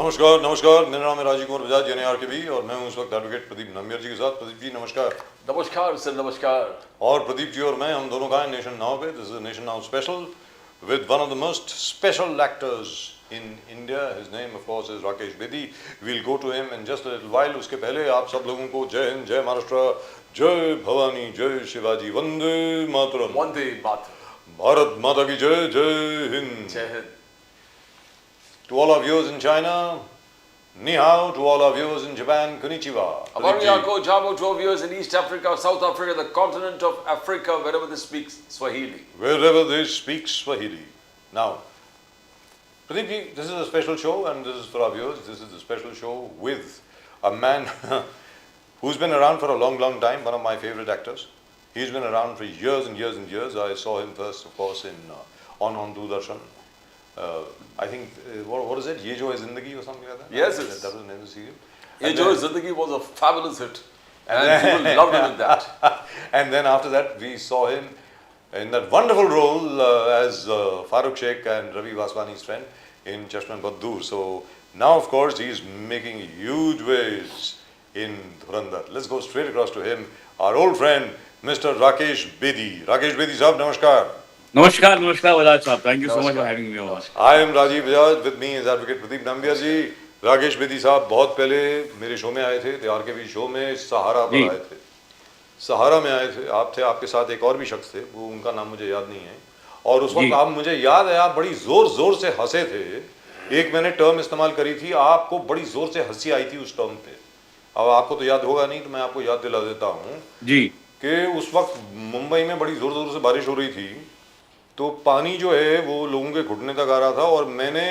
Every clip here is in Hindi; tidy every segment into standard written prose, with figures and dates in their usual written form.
नमस्कार नमस्कार, मेरा नाम है राजीव कुमार बजाज यानी आरकेबी और मैं हूं इस वक्त एडवोकेट प्रदीप नंबियार जी के साथ। प्रदीप जी नमस्कार। नमस्कार सर, नमस्कार। और प्रदीप जी और मैं हम दोनों का है नेशन नाउ पे। This is nation now special with one of the most special actors in India. His name of course is Rakesh Bedi. We'll go to him in just a little while. उसके पहले आप सब लोगों को जय हिंद, जय महाराष्ट्र, जय भवानी, जय शिवाजी, वंदे मातरम। वंदे मातरम। भारत माता की जय, जय हिंद। जय Hind. To all our viewers in China, ni hao. To all our viewers in Japan, konnichiwa. Abariyako, Jamo, to our viewers in East Africa, South Africa, the continent of Africa, wherever they speak Swahili. Wherever they speak Swahili. Now, Pradeep ji, this is a special show and this is for our viewers. This is a special show with a man who's been around for a long, long time, one of my favorite actors. He's been around for years and years and years. I saw him first, of course, on Doordarshan. I think, what is it? Ye Jo Hai Zindagi or something like that? Yes, that was the name of the serial. Ye Jo Hai Zindagi was a fabulous hit. And people loved him in that. And then after that, we saw him in that wonderful role as Farooq Sheikh and Ravi Vaswani's friend in Chashman Baddoor. So now, of course, he's making huge waves in Dhurandhar. Let's go straight across to him, our old friend, Mr. Rakesh Bedi. Rakesh Bedi sahab, namaskar. नमस्कार नमस्कार बजाज साहब, thank you so much for having me over. I am Rajiv Bajaj, with me is advocate Pradeep Nambiar ji. Rakesh Bedi साहब बहुत पहले मेरे शो में आए थे, आरकेबी शो में सहारा पर आए थे। सहारा में आए थे, आप थे, आपके साथ एक और भी शख्स थे, वो उनका नाम मुझे याद नहीं है। और उस वक्त आप, मुझे याद है, आप बड़ी जोर जोर से हंसे थे। एक मैंने टर्म इस्तेमाल करी थी, आपको बड़ी जोर से हंसी आई थी उस टर्म पे। अब आपको तो याद होगा नहीं, तो मैं आपको याद दिला देता हूँ जी कि उस वक्त मुंबई में बड़ी जोर जोर से बारिश हो रही थी, तो पानी जो है वो लोगों के घुटने तक आ रहा था। और मैंने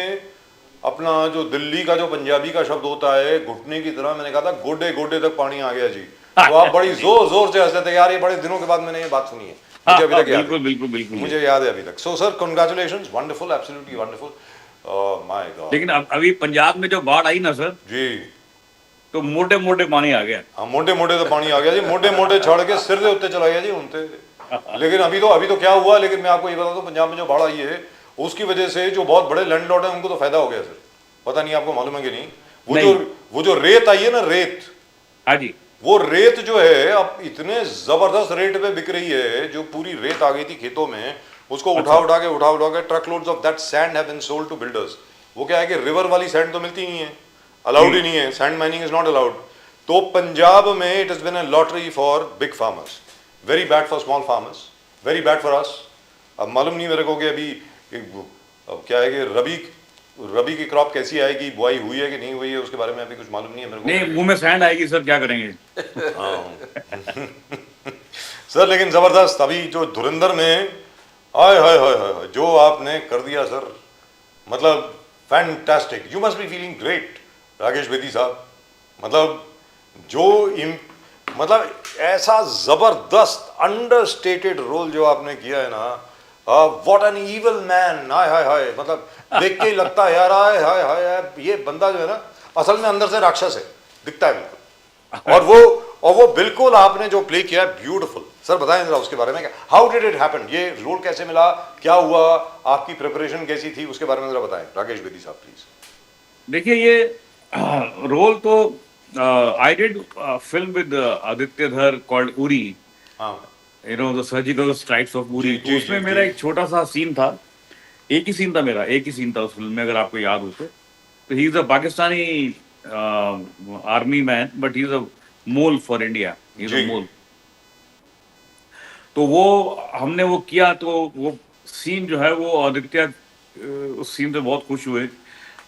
अपना जो दिल्ली का जो पंजाबी का शब्द होता है घुटने की तरह, मैंने कहा था गोडे गोडे तक पानी आ गया जी। तो आप बड़ी जोर जोर से हंसते थे यार। ये बड़े दिनों के बाद मैंने ये बात सुनी है, मुझे अभी तक याद है। बिल्कुल बिल्कुल मुझे याद है अभी तक। So sir, congratulations, wonderful, absolutely wonderful. My God. लेकिन अभी पंजाब में जो बाढ़ आई ना सर, जी, तो मोटे मोटे पानी आ गया। हाँ, मोटे मोटे तो पानी आ गया जी, मोटे मोटे छड़ के सिर से उत्ते चला गया जी उनते। लेकिन अभी तो क्या हुआ, लेकिन मैं आपको ये बता दूं, पंजाब में जो बाढ़ आई है उसकी वजह से जो बहुत बड़े लैंडलॉर्ड हैं उनको तो फायदा हो गया सर। पता नहीं आपको मालूम है कि नहीं, वो जो रेत आई है ना, रेत, हाँ जी, वो रेत जो है अब इतने जबरदस्त रेट पे बिक रही है। जो पूरी रेत आ गई थी खेतों में, उसको उठा उठा के truck loads of that sand have been sold to builders. वो क्या है कि रिवर वाली सैंड तो मिलती नहीं है, अलाउड ही नहीं है, sand mining is not allowed. तो पंजाब में it has been a lottery for big farmers, very bad for small farmers, very bad for us. अब मालूम नहीं मेरे को कि अभी अब क्या है कि रबी की क्रॉप कैसी आएगी, बुआई हुई है कि नहीं हुई है, उसके बारे में अभी कुछ मालूम नहीं है मेरे को। नहीं, मुंह में सैंड आएगी सर, क्या करेंगे। सर लेकिन जबरदस्त अभी जो धुरंधर में, हाय हाय हाय हाय, जो आपने कर दिया सर, मतलब fantastic. You must be feeling great Rakesh Bedi साहब। मतलब ऐसा जबरदस्त अंडरस्टेटेड रोल जो आपने किया है ना, व्हाट एन इविल मैन, हाय हाय हाय, मतलब देख के ही लगता है यार, हाय हाय हाय, ये बंदा जो है ना असल में अंदर से राक्षस है, दिखता है बिल्कुल। और वो बिल्कुल आपने जो प्ले किया है, ब्यूटीफुल। सर बताएं जरा उसके बारे में, हाउ डिड इट हैपन, ये रोल कैसे मिला, क्या हुआ, आपकी प्रिपरेशन कैसी थी, उसके बारे में जरा बताएं राकेश बेदी साहब प्लीज। देखिए, ये रोल तो I did film with Aditya Dhar called Uri, you know the surgical strikes of Uri. उसमें मेरा एक छोटा सा सीन था, एक ही सीन था उस फिल्म में, अगर आपको याद हो तो। He is a Pakistani army man, but he is a mole for India, he is a mole. तो वो हमने वो किया, तो वो सीन जो है वो आदित्य उस सीन से बहुत खुश हुए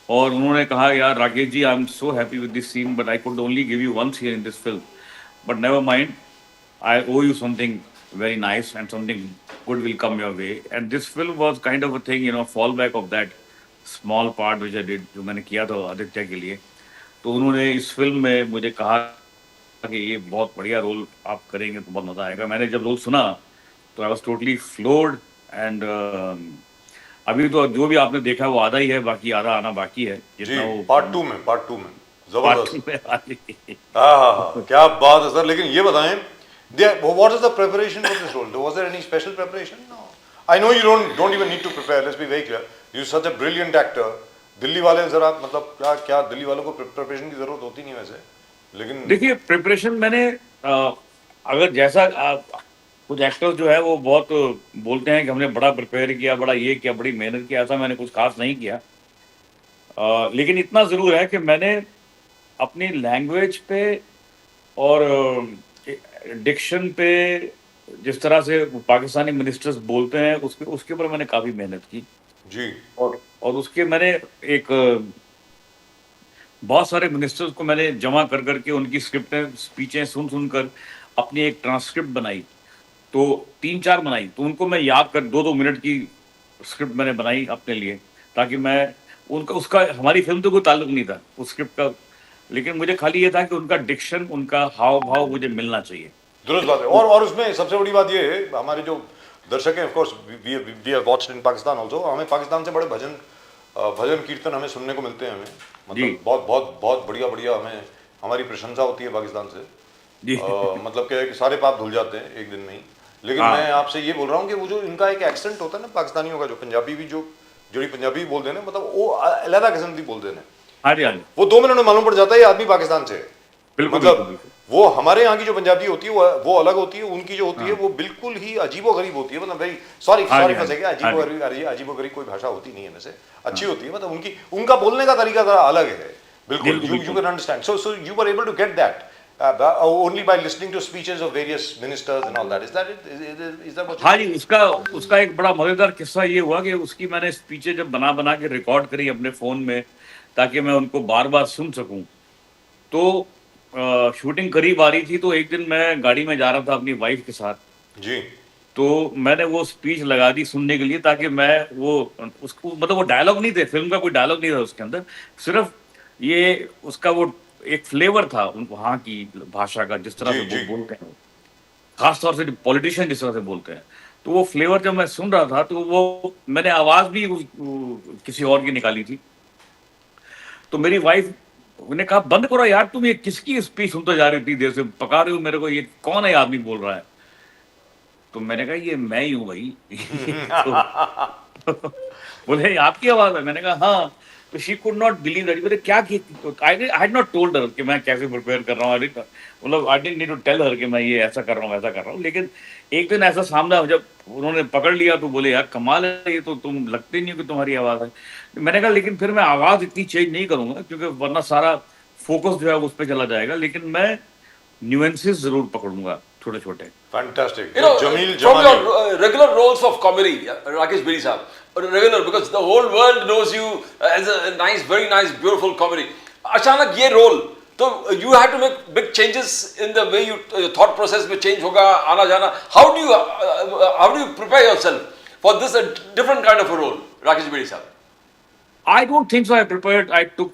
और उन्होंने कहा, यार Rakesh ji, I am so happy with this scene, but I could only give you one scene in this film, but never mind, I owe you something very nice and something good will come your way. And this film was kind of a thing, you know, fallback of that small part which I did, जो मैंने किया था आदित्य के लिए। तो उन्होंने इस फिल्म में मुझे कहा कि ये बहुत बढ़िया रोल आप करेंगे तो बहुत मजा आएगा। मैंने जब रोल सुना तो I was totally floored. And अभी तो जो भी आपने देखा वो आधा ही है, बाकी आधा आना बाकी है। जितना वो पार्ट टू में जबरदस्त। हाँ, क्या बात है सर। लेकिन ये बताएं, what is the preparation for this role? Was there any special preparation? No. I know you don't even need to prepare. Let's be very clear. You're such a brilliant actor. Delhi वाले जरा मतलब क्या क्या दिल्ली वालों को प्रिपरेशन की जरूरत होती नहीं वैसे, लेकिन देखिए प्रिपरेशन मैंने अगर जैसा कुछ एक्टर्स जो है वो बहुत बोलते हैं कि हमने बड़ा प्रिपेयर किया, बड़ा ये किया, बड़ी मेहनत किया, ऐसा मैंने कुछ खास नहीं किया। लेकिन इतना जरूर है कि मैंने अपनी लैंग्वेज पे और डिक्शन पे, जिस तरह से पाकिस्तानी मिनिस्टर्स बोलते हैं, उसके उसके ऊपर मैंने काफी मेहनत की। जी और उसके मैंने एक बहुत सारे मिनिस्टर्स को मैंने जमा कर करके उनकी स्क्रिप्टें स्पीचें सुन सुनकर अपनी एक ट्रांसक्रिप्ट बनाई। तो 3-4 बनाई, तो उनको मैं याद कर 2-2 मिनट की स्क्रिप्ट मैंने बनाई अपने लिए, ताकि मैं उनका उसका हमारी फिल्म तो कोई ताल्लुक नहीं था उस स्क्रिप्ट का, लेकिन मुझे खाली ये था कि उनका डिक्शन, उनका हाव भाव मुझे मिलना चाहिए। दुरुस्त बात है। और उसमें सबसे बड़ी बात ये है, हमारे जो दर्शक हैं, of course we have watched in Pakistan also, हमें पाकिस्तान से बड़े भजन कीर्तन हमें सुनने को मिलते हैं, हमें जी। मतलब बहुत बहुत बहुत बढ़िया बढ़िया, हमें हमारी प्रशंसा होती है पाकिस्तान से। जी। मतलब क्या है कि सारे पाप धुल जाते हैं एक दिन में ही। लेकिन हाँ। मैं आपसे ये बोल रहा हूँ कि वो जो इनका एक एक्सेंट होता है ना पाकिस्तानियों का, जो पंजाबी भी जो जोड़ी पंजाबी बोलते हैं ना, मतलब वो अलग किस्म की बोलते हैं, हाँ जी, हाँ जी, वो 2 मिनट में मालूम पड़ जाता है ये आदमी पाकिस्तान से है। बिल्कुल मतलब बिल्कुल बिल्कुल। वो हमारे यहाँ की जो पंजाबी होती है वो अलग होती है, उनकी जो होती है वो बिल्कुल ही अजीबोगरीब होती है। मतलब भाई सॉरी हाँ सॉरी जी, हाँ जी, फंसेगा, हाँ जी। अजीबोगरीब कोई भाषा होती नहीं है वैसे, अच्छी होती है। मतलब उनका बोलने का तरीका जरा अलग है बिल्कुल। बिल्कुल यू बिल्कुल। Can understand, so you were able to get that only by listening to speeches of various ministers and all that. Is that it? Is that what you हाँ जी, उसका उसका एक बड़ा मजेदार किस्सा ये हुआ कि उसकी मैंने स्पीचें जब बना बना के रिकॉर्ड करी अपने फोन में, ताकि मैं उनको बार बार सुन सकूं। तो शूटिंग करीब आ रही थी, तो एक दिन मैं गाड़ी में जा रहा था अपनी वाइफ के साथ, जी तो मैंने वो स्पीच लगा दी सुनने के लिए, ताकि मैं वो उसको मतलब वो डायलॉग नहीं थे, फिल्म का कोई डायलॉग नहीं था उसके अंदर, सिर्फ ये उसका वो एक फ्लेवर था वहाँ की भाषा का, जिस तरह जी से वो जी बोलते हैं, खास तौर से पॉलिटिशियन जिस तरह से बोलते हैं। तो वो फ्लेवर जब मैं सुन रहा था, तो वो मैंने आवाज भी किसी और की निकाली थी। तो मेरी वाइफ ने कहा, बंद करो यार, तुम ये किसकी स्पीच सुनते जा रही थी, देर से पका रही हो मेरे को, ये कौन है आदमी बोल रहा है। तो मैंने कहा, ये मैं ही हूँ भाई। तो बोले, आपकी आवाज है? मैंने कहा हाँ। तो she could not believe that. बोले क्या की, I had not told her कि मैं कैसे प्रिपेयर कर रहा हूँ, मतलब I didn't need to tell her कि मैं ये ऐसा कर रहा हूँ वैसा कर रहा हूँ। लेकिन एक दिन ऐसा सामने जब उन्होंने पकड़ लिया, तो बोले, यार कमाल है, ये तो तुम लगते नहीं हो कि तुम्हारी आवाज है। मैंने कहा, लेकिन फिर मैं आवाज इतनी चेंज नहीं करूंगा, क्योंकि वरना सारा फोकस जो है उस पर चला जाएगा, लेकिन मैं न्यूएंसेस जरूर पकड़ूंगा, छोटे छोटे। Fantastic. You know, Jamil from Jamali. your regular roles of comedy, Rakesh Bedi sahab, regular, because the whole world knows you as a nice, very nice, beautiful comedy. अचानक ये role, तो you had to make big changes in the way you thought process में change होगा, आना जाना. How do you prepare yourself for this different kind of a role, Rakesh Bedi sahab? I don't think so. I prepared. I took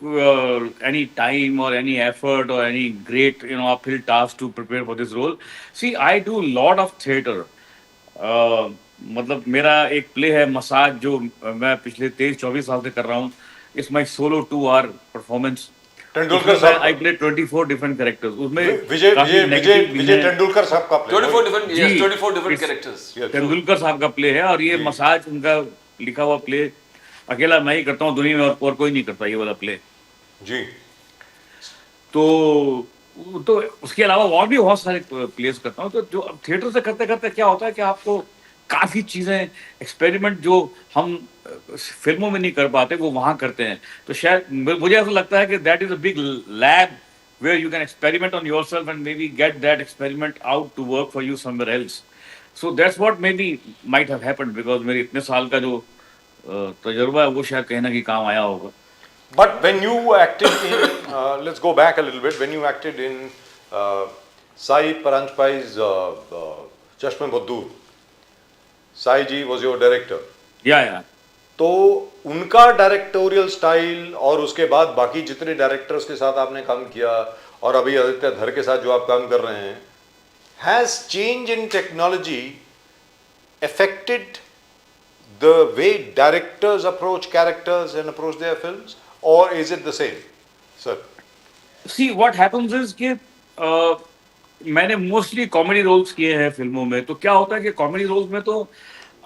any time or any effort or any great, uphill task to prepare for this role. See, I do a lot of theatre. मतलब मेरा एक प्ले है मसाज, जो मैं पिछले 23-24 साल से कर रहा हूँ। It's my solo 2 hour performance. Tendulkar साहब आई प्ले 24 डिफरेंट कैरेक्टर्स उसमें। विजय काफी विजय विजय नेगेटिव भी विजय हैं। तेंदुलकर साहब का play। 24 different, yes, जी, 24 different इस- characters. Yes, तेंदुलकर साहब का प्ले है, और ये जी। मसाज उनका लिखा हुआ प्ले अकेला मैं ही करता हूँ दुनिया में, और कोई नहीं करता ये वाला प्ले। जी तो उसके अलावा और भी बहुत सारे प्लेस करता हूँ। तो जो अब थिएटर से करते करते क्या होता है कि आपको काफी चीजें, एक्सपेरिमेंट जो हम फिल्मों में नहीं कर पाते, वो वहां करते हैं। तो शायद मुझे ऐसा लगता है कि that is a big lab where you can experiment on yourself and maybe get that experiment out to work for you somewhere else. So that's what maybe might have happened, because मेरे इतने साल का जो तजुर्बा है वो शायद कहीं ना कहीं काम आया होगा। But when you acted in, let's go back a little bit. When you acted in Sai Paranjpai's Chashme Baddoor, Sai ji was your director. या तो उनका डायरेक्टोरियल स्टाइल और उसके बाद बाकी जितने डायरेक्टर्स के साथ आपने काम किया, और अभी आदित्य धर के साथ जो आप काम कर रहे हैं, has change in technology affected the way directors approach characters and approach their films, or is it the same, sir? See what happens is कि मैंने मोस्टली कॉमेडी रोल्स किए हैं फिल्मों में। तो क्या होता है कि कॉमेडी रोल्स में तो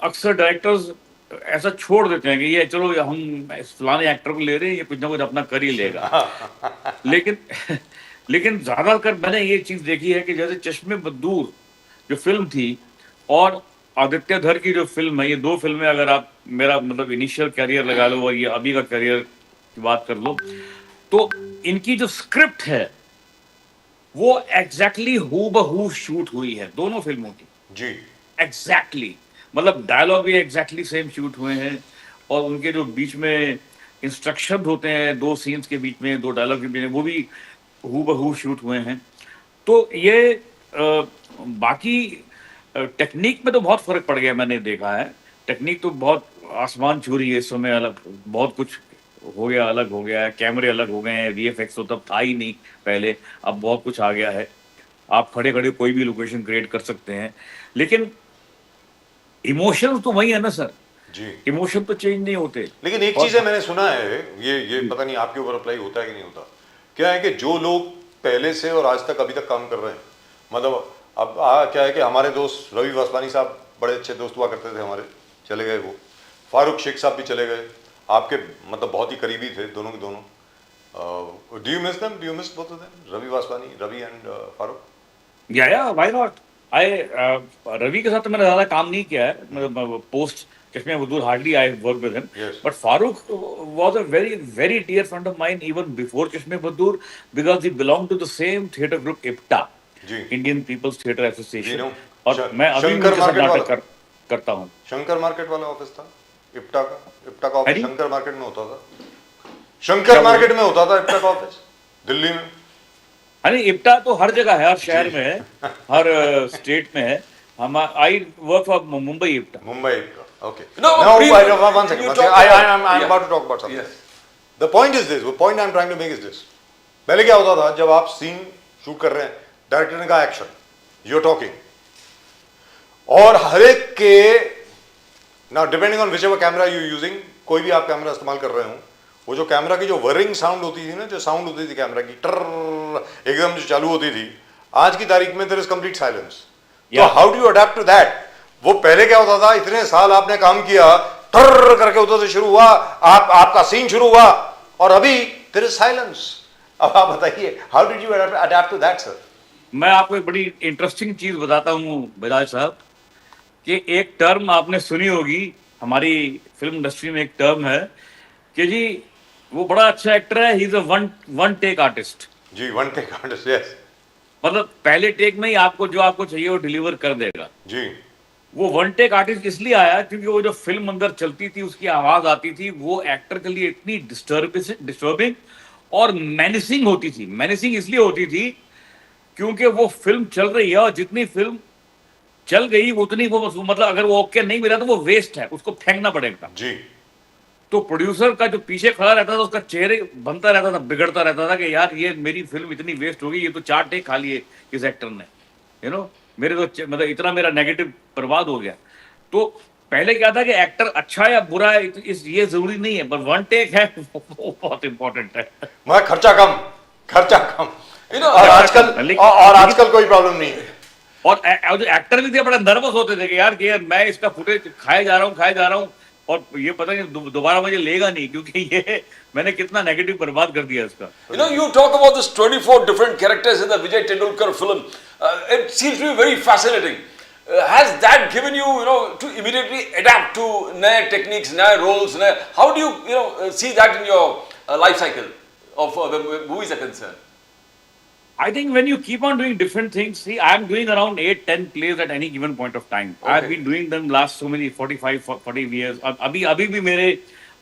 अक्सर डायरेक्टर्स ऐसा छोड़ देते हैं कि ये चलो हम इस फलाने एक्टर को ले रहे हैं, ये कुछ ना कुछ अपना कर ही लेगा। लेकिन लेकिन ज्यादातर मैंने ये चीज देखी है कि जैसे चश्मे बदूर जो फिल्म थी और आदित्य धर की जो फिल्म है, ये दो फिल्में अगर आप मेरा मतलब इनिशियल करियर लगा लो और ये अभी का करियर की बात कर लो, तो इनकी जो स्क्रिप्ट है वो एग्जैक्टली हूबहू शूट हुई है दोनों फिल्मों की। जी एग्जैक्टली मतलब डायलॉग भी एग्जैक्टली सेम शूट हुए हैं और उनके जो बीच में इंस्ट्रक्शन होते हैं दो सीन्स के बीच में, दो डायलॉग के बीच में, वो भी हूबहू शूट हुए हैं। तो ये बाकी टेक्निक में तो बहुत फर्क पड़ गया, मैंने देखा है टेक्निक तो बहुत आसमान छू रही है इस समय, अलग बहुत कुछ हो गया, अलग हो गया है, कैमरे अलग हो गए हैं, वीएफएक्स तो तब था ही नहीं पहले, अब बहुत कुछ आ गया है, आप खड़े खड़े कोई भी लोकेशन क्रिएट कर सकते हैं, लेकिन इमोशन तो वही है ना सर, जी। इमोशन तो चेंज नहीं होते। लेकिन एक चीज है, मैंने सुना है, ये पता नहीं आपके ऊपर अप्लाई होता है कि नहीं होता, क्या है कि जो लोग पहले से और आज तक अभी तक काम कर रहे हैं, मतलब अब क्या है कि हमारे दोस्त रवि वासवानी साहब बड़े अच्छे दोस्त हुआ करते थे हमारे, चले गए वो, फारूक शेख साहब भी चले गए, आपके मतलब बहुत ही करीबी थे दोनों के दोनों। Do you miss them, do you miss both of them, Ravi Vaswani, Ravi and Farooq? या व्हाई नॉट, आई रवि के साथ तो मैंने ज्यादा काम नहीं किया है, मतलब post Chashme Buddoor hardly I work with him, Yes. But Farooq was a very very dear friend of mine even before Chashme Buddoor, because he belong to the same theatre group IPTA, जी इंडियन पीपल्स थिएटर जी एसोसिएशन, नो। और मैं अभी भी शंकर उनके साथ मार्केट नाटक वाला, करता हूँ। शंकर मार्केट वाला ऑफिस था इप्टा का, इप्टा का ऑफिस अरे? शंकर मार्केट में होता था, शंकर मार्केट में होता था इप्टा का ऑफिस दिल्ली में। अरे इप्टा तो हर जगह है, हर शहर में है, हर स्टेट में है। हम I work for Mumbai IPTA. Mumbai IPCA. Okay. No, Now, brief- one second. you One talk second. I'm about- about to talk about something. Yes. The point is this. The point I'm trying to make is this. पहले क्या होता था, जब आप सीन शूट कर रहे हैं, डायरेक्टर ने कहा एक्शन, you're talking, और हर एक के now depending on whichever camera you're using, कोई भी आप कैमरा इस्तेमाल कर रहे हो, वो जो कैमरा की जो वरिंग साउंड होती थी ना, जो साउंड होती थी कैमरा की टर्र एकदम जो चालू होती थी, आज की तारीख में देयर इज कंप्लीट साइलेंस। तो how do you adapt to that? वो पहले क्या होता था, इतने साल आपने काम किया, टर्र करके उधर से शुरू हुआ, आपका सीन शुरू हुआ, और अभी देयर इज साइलेंस। अब आप बताइए, how did you adapt to that sir? मैं आपको एक बड़ी इंटरेस्टिंग चीज बताता हूँ बिलाल साहब, कि एक टर्म आपने सुनी होगी, हमारी फिल्म इंडस्ट्री में एक टर्म है कि जी वो बड़ा अच्छा एक्टर है, he is a one take artist. जी, वन टेक आर्टिस्ट, यस। मतलब पहले टेक में ही आपको जो आपको चाहिए वो डिलीवर कर देगा। जी वो वन टेक आर्टिस्ट इसलिए आया क्योंकि वो जो फिल्म अंदर चलती थी, उसकी आवाज आती थी, वो एक्टर के लिए इतनी डिस्टर्बिंग और मैनेसिंग होती थी। मैनेसिंग इसलिए होती थी क्योंकि वो फिल्म चल रही है और जितनी फिल्म चल गई उतनी वो मतलब अगर वो ओके नहीं मिला तो वो वेस्ट है, उसको फेंकना पड़ेगा। जी तो प्रोड्यूसर का जो पीछे खड़ा रहता था उसका चेहरे बनता रहता था, बिगड़ता रहता था कि यार ये मेरी फिल्म इतनी वेस्ट होगी, ये तो 4 टेक खा लिए इस एक्टर ने, यू नो, मेरे तो मतलब इतना मेरा नेगेटिव बर्बाद हो गया। तो पहले क्या था कि एक्टर अच्छा या बुरा है ये जरूरी नहीं है, पर वन टेक है वो बहुत इंपॉर्टेंट है। मैं खर्चा कम You know, और आजकल कोई प्रॉब्लम नहीं है। और जो एक्टर भी थे बड़ा नर्वस होते थे कि यार मैं इसका फुटेज खाए जा रहा हूँ और ये पता नहीं दोबारा मुझे लेगा नहीं, क्योंकि ये मैंने कितना नेगेटिव बर्बाद कर दिया इसका। You know, you talk about this 24 different characters in the Vijay Tendulkar film. It seems to be very fascinating. Has that given you, to immediately adapt to new techniques, new roles? How do you, see that in your life cycle of when movies are concerned? I think when you keep on doing different things, see, I'm doing around 8-10 plays at any given point of time. Okay. I've been doing them last so many 40 years. अभी भी मेरे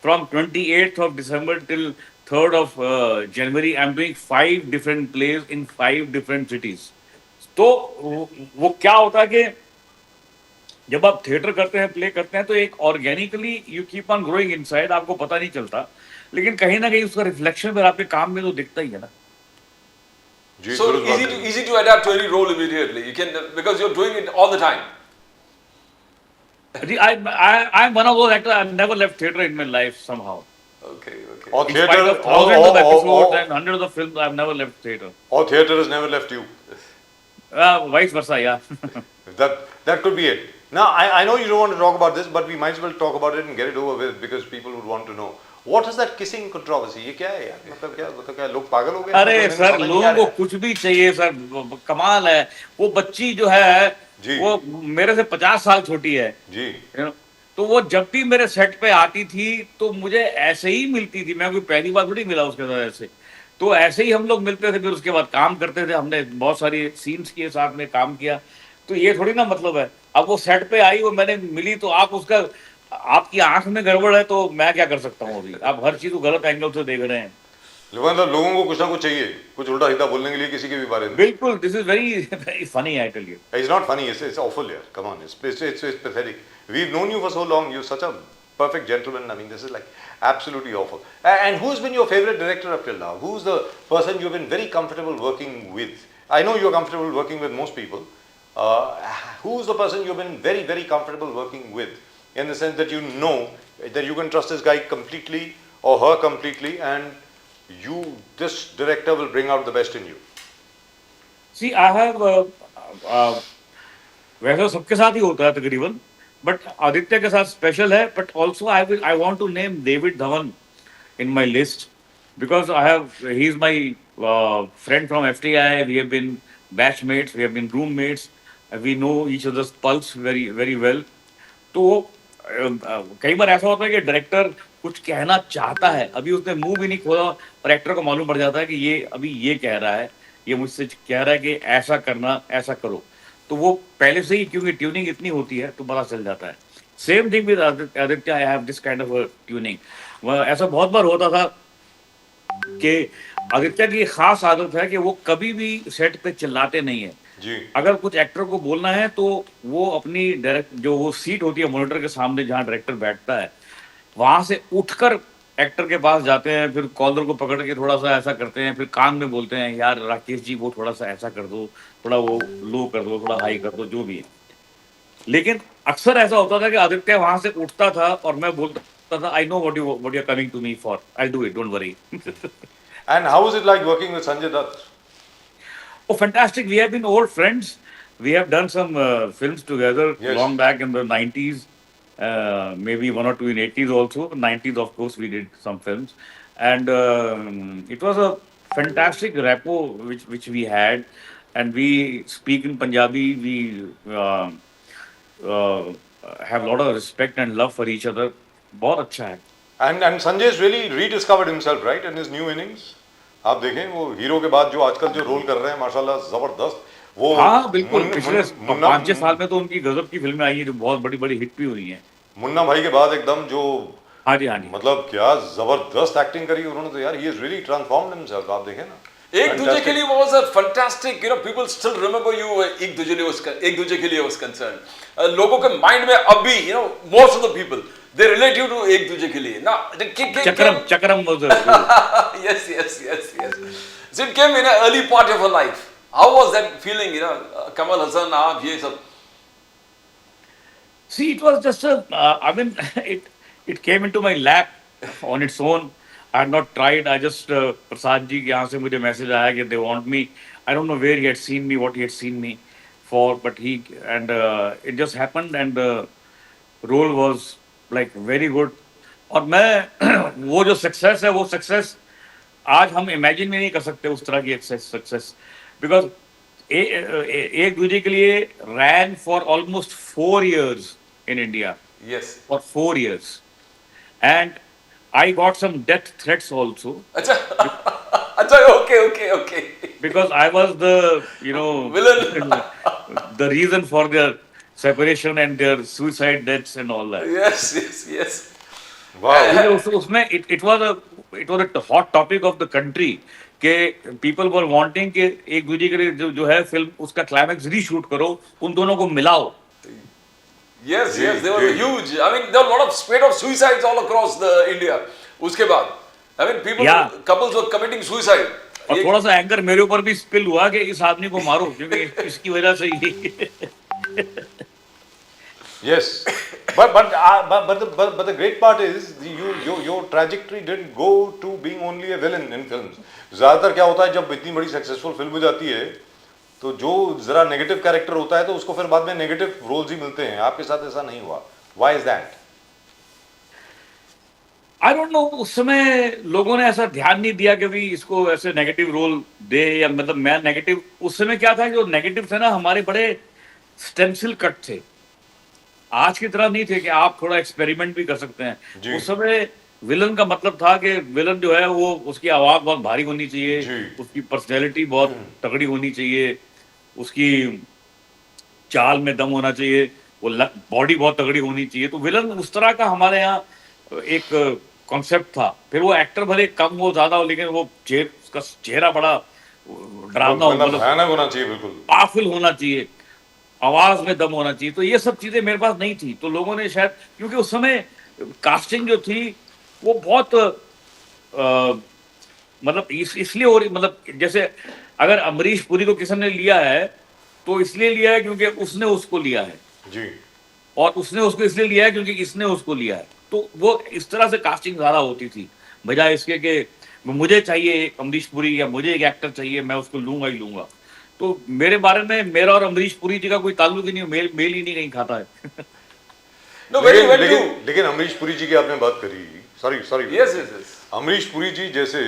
from 28th of December till 3rd of January, I'm doing 5 different plays in 5 different cities. तो वो क्या होता है कि जब आप थिएटर करते हैं, प्ले करते हैं, तो एक organically you keep on growing inside, आपको पता नहीं चलता, लेकिन कहीं ना कहीं उसका रिफ्लेक्शन फिर आपके काम में तो दिखता ही है ना। जी, So दुरुस्त बात है। easy to adapt to any role immediately. You can, because you're doing it all the time. I'm one of those actors. I've never left theater in my life somehow. Okay. और In spite of thousands of episodes and hundreds of films, I've never left theater. theater has never left you. Vice versa, yeah. That could be it. Now, I know you don't want to talk about this, but we might as well talk about it and get it over with because people would want to know. What is that kissing controversy? ये क्या है यार? मतलब क्या लोग पागल हो गए? अरे मतलब इन्हें सर, समझ नहीं आ लोगों को रहा है। कुछ भी चाहिए सर, कमाल है। वो बच्ची जो है जी। वो मेरे से 50 साल छोटी है, जी। you know, तो वो जब भी मेरे सेट पे आती थी तो मुझे ऐसे ही मिलती थी। मैं कोई पहली बार थोड़ी मिला उसके साथ ऐसे, तो ऐसे ही हम लोग मिलते थे, फिर उसके बाद काम करते थे। हमने बहुत सारी सीन्स किए, साथ में काम किया। तो ये थोड़ी ना मतलब है, अब वो सेट पे आई, वो मैंने मिली, तो आप उसका, आपकी आंख में गड़बड़ है तो मैं क्या कर सकता हूँ? अभी आप हर चीज को गलत एंगल से देख रहे हैं। मतलब लोगों को कुछ ना कुछ चाहिए, कुछ उल्टा सीधा बोलने के लिए किसी के भी बारे में। बिल्कुल, this is very very funny, I tell you. It's not funny. It's awful. Yeah, come on. It's pathetic. We've known you for so long. You're such a perfect gentleman. I mean, this is like absolutely awful. And who's been your favorite director up till now? Who's the person you've been very comfortable working with? I know you're comfortable working with most people. Who's the person you've been very, very comfortable working with, in the sense that you know that you can trust this guy completely or her completely, and this director will bring out the best in you. See I have, वैसे सबके साथ ही होता है तकरीबन, बट आदित्य के साथ स्पेशल है। But also I want to name David Dhawan in my list because he's my friend from FTI. We have been batchmates, we have been roommates, we know each other's pulse very very well. तो कई बार ऐसा होता है कि डायरेक्टर कुछ कहना चाहता है, अभी उसने मुंह भी नहीं खोला, और एक्टर को मालूम पड़ जाता है कि ये अभी ये कह रहा है, ये मुझसे कह रहा है कि ऐसा करना, ऐसा करो। तो वो पहले से ही, क्योंकि ट्यूनिंग इतनी होती है, तो पता चल जाता है। Same thing with Aditya, I have this kind of tuning. ऐसा बहुत बार होता था कि आदित्य की खास आदत है कि वो कभी भी सेट पे चिल्लाते नहीं है। जी। अगर कुछ एक्टर को बोलना है तो वो अपनी डायरेक्ट जो वो सीट होती है मॉनिटर के सामने जहाँ डायरेक्टर बैठता है, वहां से उठकर एक्टर के पास जाते हैं, फिर कॉलर को पकड़ के थोड़ा सा ऐसा करते हैं, फिर कान में बोलते हैं, यार राकेश जी वो थोड़ा सा ऐसा कर दो, थोड़ा वो लो कर दो, थोड़ा हाई कर दो, जो भी है। लेकिन अक्सर ऐसा होता था कि आदित्य वहां से उठता था और मैं बोलता था, I know what you are coming to me for, I do it, don't worry. And how is it like working with Sanjay Dutt? Oh, fantastic. We have been old friends. We have done some films together Yes. long back in the 90s, maybe one or two in 80s also. 90s, of course, we did some films. And it was a fantastic rapport which we had. And we speak in Punjabi. We have a lot of respect and love for each other. बहुत अच्छा है। And Sanjay's really rediscovered himself, right, in his new innings. आप देखें वो हीरो के बाद जो आजकल जो रोल कर रहे हैं, माशाल्लाह जबरदस्त। वो हाँ बिल्कुल, पिछले मुन्ना 5-6 साल में तो उनकी गजब की फिल्में आई हैं जो बहुत बड़ी बड़ी हिट भी हुई हैं। मुन्ना भाई के बाद एकदम जो, हाँ जी, हाँ जी। मतलब क्या जबरदस्त एक्टिंग करी उन्होंने तो यार, he has really transformed himself। आप देखें ना, एक दूजे के लिए was a fantastic, you know, people still remember you. एक दूजे के लिए was concerned. लोगों के माइंड में अब भी, you know, most of the people they relate you to एक दूजे के लिए. Now, चक्रम was yes. So it came in an early part of her life. How was that feeling, you know, Kamal Hassan, आप ये सब? See, it was just I mean, it came into my lap on its own. I had not tried. I just Prasad ji के यहाँ से मुझे मैसेज आया कि they want me. I don't know where he had seen me, what he had seen me for, but it just happened, and the role was like very good. और मैं वो जो सक्सेस है, वो सक्सेस आज हम इमेजिन भी नहीं कर सकते, उस तरह की सक्सेस, बिकॉज एक दूजे के लिए ran for almost 4 years in India. Yes. For 4 years. And I got some death threats also. अच्छा, okay. Because I was the, you know, villain. The reason for their separation and their suicide deaths and all that. Yes. वाह। क्योंकि उसमें it was a hot topic of the country कि people were wanting कि एक दूसरे के लिए जो है फिल्म, उसका क्लाइमैक्स रीशूट करो, उन दोनों को मिलाओ। Yes, they were huge. I mean, there were a lot of spate of suicides all across the India. उसके बाद, I mean, couples were committing suicide. और थोड़ा सा एंगर मेरे ऊपर भी स्पिल हुआ कि इस आदमी को मारो, क्योंकि इसकी वजह से ही। Yes, but the great part is your trajectory didn't go to being only a villain in films. ज़्यादातर क्या होता है जब इतनी बड़ी सक्सेसफुल फिल्म हो जाती है तो जो जरा नेगेटिव कैरेक्टर होता है तो उसको फिर बाद में नेगेटिव रोल्स ही मिलते हैं, आपके साथ ऐसा नहीं हुआ, why is that? I don't know, उस समय लोगों ने ऐसा ध्यान नहीं दिया कि भाई इसको ऐसे नेगेटिव रोल दे, या मतलब मैं नेगेटिव, उस समय क्या था, जो नेगेटिव थे ना हमारे बड़े स्टेंसिल कट थे, आज की तरह नहीं थे कि आप थोड़ा एक्सपेरिमेंट भी कर सकते जी। हैं। उस समय विलन का मतलब था कि विलन जो है वो, उसकी आवाज बहुत भारी होनी चाहिए, जी। उसकी पर्सनैलिटी बहुत तगड़ी होनी चाहिए, उसकी चाल में दम होना चाहिए, वो बॉडी बहुत तगड़ी होनी चाहिए। तो विलन उस तरह का हमारे यहाँ एक कॉन्सेप्ट था। फिर वो एक्टर भले कम हो ज्यादा हो, लेकिन वो उसका चेहरा बड़ा डरावना हो, मतलब भयानक होना चाहिए, बिल्कुल। पावरफुल होना चाहिए, आवाज में दम होना चाहिए। तो ये सब चीजें मेरे पास नहीं थी, तो लोगों ने शायद, क्योंकि उस समय कास्टिंग जो थी वो बहुत मतलब इसलिए हो रही, मतलब जैसे अगर अमरीश पुरी को किसी ने लिया है तो इसलिए लिया है क्योंकि उसने उसको लिया है, जी। और उसने उसको इसलिए लिया है क्योंकि इसने उसको लिया है। तो वो इस तरह से कास्टिंग ज्यादा होती थी, बजाय इसके कि मुझे चाहिए एक अमरीश पुरी या मुझे एक एक्टर चाहिए, मैं उसको लूंगा ही लूंगा। तो मेरे बारे में मेरा और अमरीश पुरी जी का कोई ताल्लुक ही नहीं, मेल ही नहीं कहीं खाता है। No, very well लेकिन too. लेकिन अमरीश पुरी जी की आपने बात करी, sorry Yes, yes, yes. Amrish Puri ji जैसे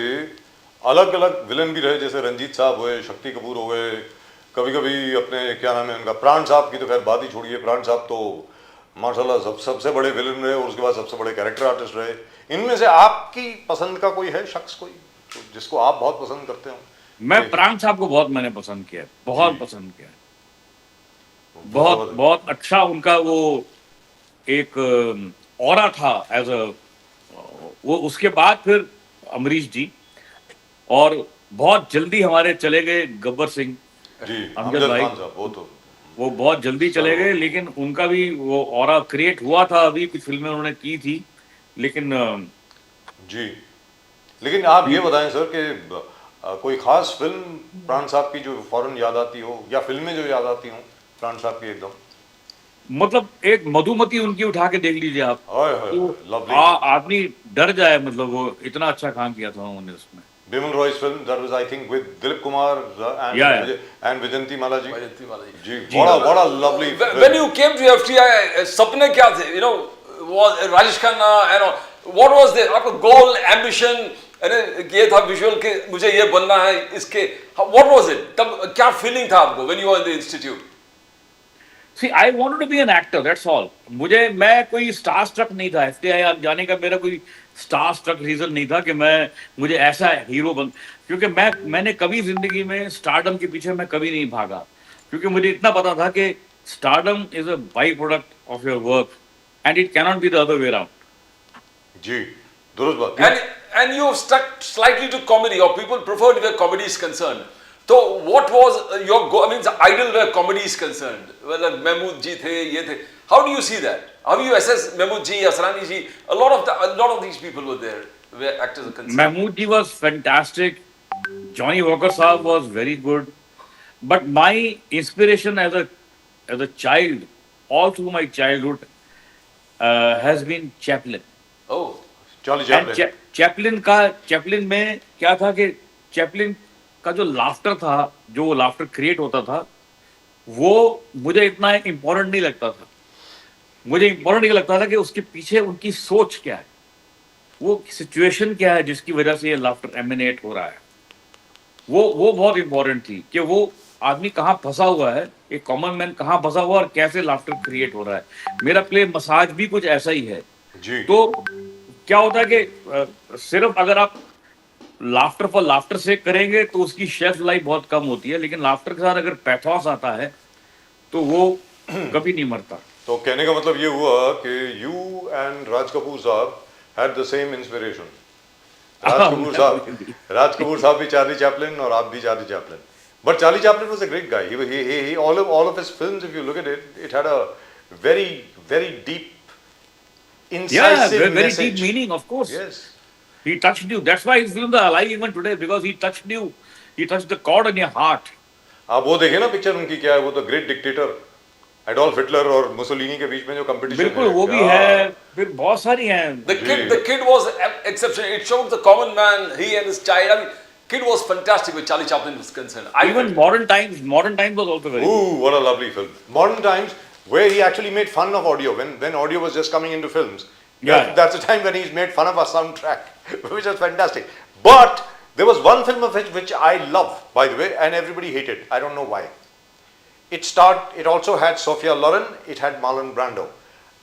अलग अलग विलन भी रहे, जैसे रंजीत साहब हुए, शक्ति कपूर हो गए, कभी कभी अपने क्या नाम है उनका, प्राण साहब की तो खैर बात ही छोड़िए, प्राण साहब तो माशाल्लाह सबसे बड़े विलन रहे और उसके बाद सबसे बड़े कैरेक्टर आर्टिस्ट रहे। इनमें से आपकी पसंद का कोई है शख्स, कोई तो जिसको आप बहुत पसंद करते हो? मैं प्राण साहब को बहुत मैंने पसंद किया है, बहुत जी। पसंद किया है, बहुत बहुत अच्छा उनका वो एक ऑरा था एज अ, वो उसके बाद फिर अमरीश जी, और बहुत जल्दी हमारे चले गए गब्बर सिंह, जी, अमजद अमजद भाई, खान साहब, वो तो वो बहुत जल्दी चले गए, लेकिन उनका भी वो ऑरा क्रिएट हुआ था, अभी कुछ फिल्में उन्होंने की थी, लेकिन जी। लेकिन आप ये बताएं सर कि कोई खास फिल्म प्राण साहब की जो फौरन याद आती हो, या फिल्में जो याद आती हो प्राण साहब की एकदम? मतलब एक मधुमती उनकी उठा के देख लीजिए आप, हाय हाय, तो लवली। आदमी डर जाए, मतलब वो इतना अच्छा काम किया था उन्होंने उसमें। Bimal रॉय's film, that was I think with Dilip Kumar and Yeah. and Vijayanti Mala ji. Vajanti Mala ji. जी, बड़ा lovely When you came to FTI, सपने क्या थे? You know, was Rajesh Khanna, you know, what was there? आपका goal, ambition, ये था विजुअल के मुझे ये बनना है, इसके what was it? तब क्या feeling था आपको when you were in the institute? See, I wanted to be an actor, that's all. मैं कोई स्टार स्ट्रक नहीं था, एफटीआई जाने का मेरा कोई स्टार स्ट्रक रीजन नहीं था कि मुझे ऐसा हीरो बन, क्योंकि मैंने कभी जिंदगी में स्टारडम के पीछे मैं कभी नहीं भागा, क्योंकि मुझे इतना पता था कि stardom is a by product of your work and it cannot be the other way around. जी, दुरुस्त बात। And you have stuck slightly to comedy, or people preferred where comedy is concerned. So what was your goal? I mean, the ideal where comedy is concerned. Whether Mahmood ji the, ye the. How do you see that? How do you assess Mahmood ji, Asrani ji? A lot of these people were there where actors are concerned. Mahmood ji was fantastic. Johnny Walker Saab was very good. But my inspiration as a child, all through my childhood, has been Chaplin. Oh. Charlie And Chaplin. Chaplin में क्या था कि चैपलिन का जो लाफ्टर था, जो लाफ्टर क्रिएट होता था, वो मुझे इतना इम्पोर्टेंट नहीं लगता था। मुझे इम्पोर्टेंट ये लगता था कि उसके पीछे उनकी सोच क्या है, वो सिचुएशन क्या है जिसकी वजह से ये लाफ्टर एमिनेट हो रहा है। वो बहुत इंपॉर्टेंट थी कि वो आदमी कहाँ फंसा हुआ है, एक कॉमन मैन कहाँ फंसा हुआ और कैसे लाफ्टर क्रिएट हो रहा है। मेरा प्ले मसाज भी कुछ ऐसा ही है। जी। तो क्या होता है कि सिर्फ अगर आप लाफ्टर फॉर लाफ्टर से करेंगे तो उसकी शेल्फ लाइफ बहुत कम होती है, लेकिन लाफ्टर के साथ अगर पैथोस आता है तो वो कभी नहीं मरता। तो कहने का मतलब ये हुआ कि यू एंड राज कपूर साहब had the same inspiration. Raj Kapoor साहब भी चार्ली चैपलिन और आप भी Charlie Chaplin. But Charlie Chaplin was a great guy. He all of his films, if you look at it, it had a very deep, incisive very message. deep meaning, of course. Yes. He touched you. That's why his films are alive even today, because he touched you. He touched the chord in your heart. आप वो देखे ना पिक्चर उनकी, क्या है वो, the great dictator, Adolf Hitler और मुसोलिनी के बीच में जो कंपटीशन है। बिल्कुल, वो भी है, फिर बहुत सारी हैं। The kid was exceptional. It showed the common man, he and his child. I mean, Kid was fantastic with Charlie Chaplin was concerned. I Even Modern Times was also very good. Ooh, what a lovely film. Modern Times, where he actually made fun of audio when audio was just coming into films. Yeah. That's the time when he's made fun of our soundtrack, which was fantastic. But there was one film of which I love, by the way, and everybody hated. I don't know why. It also had Sophia Loren, it had Marlon Brando,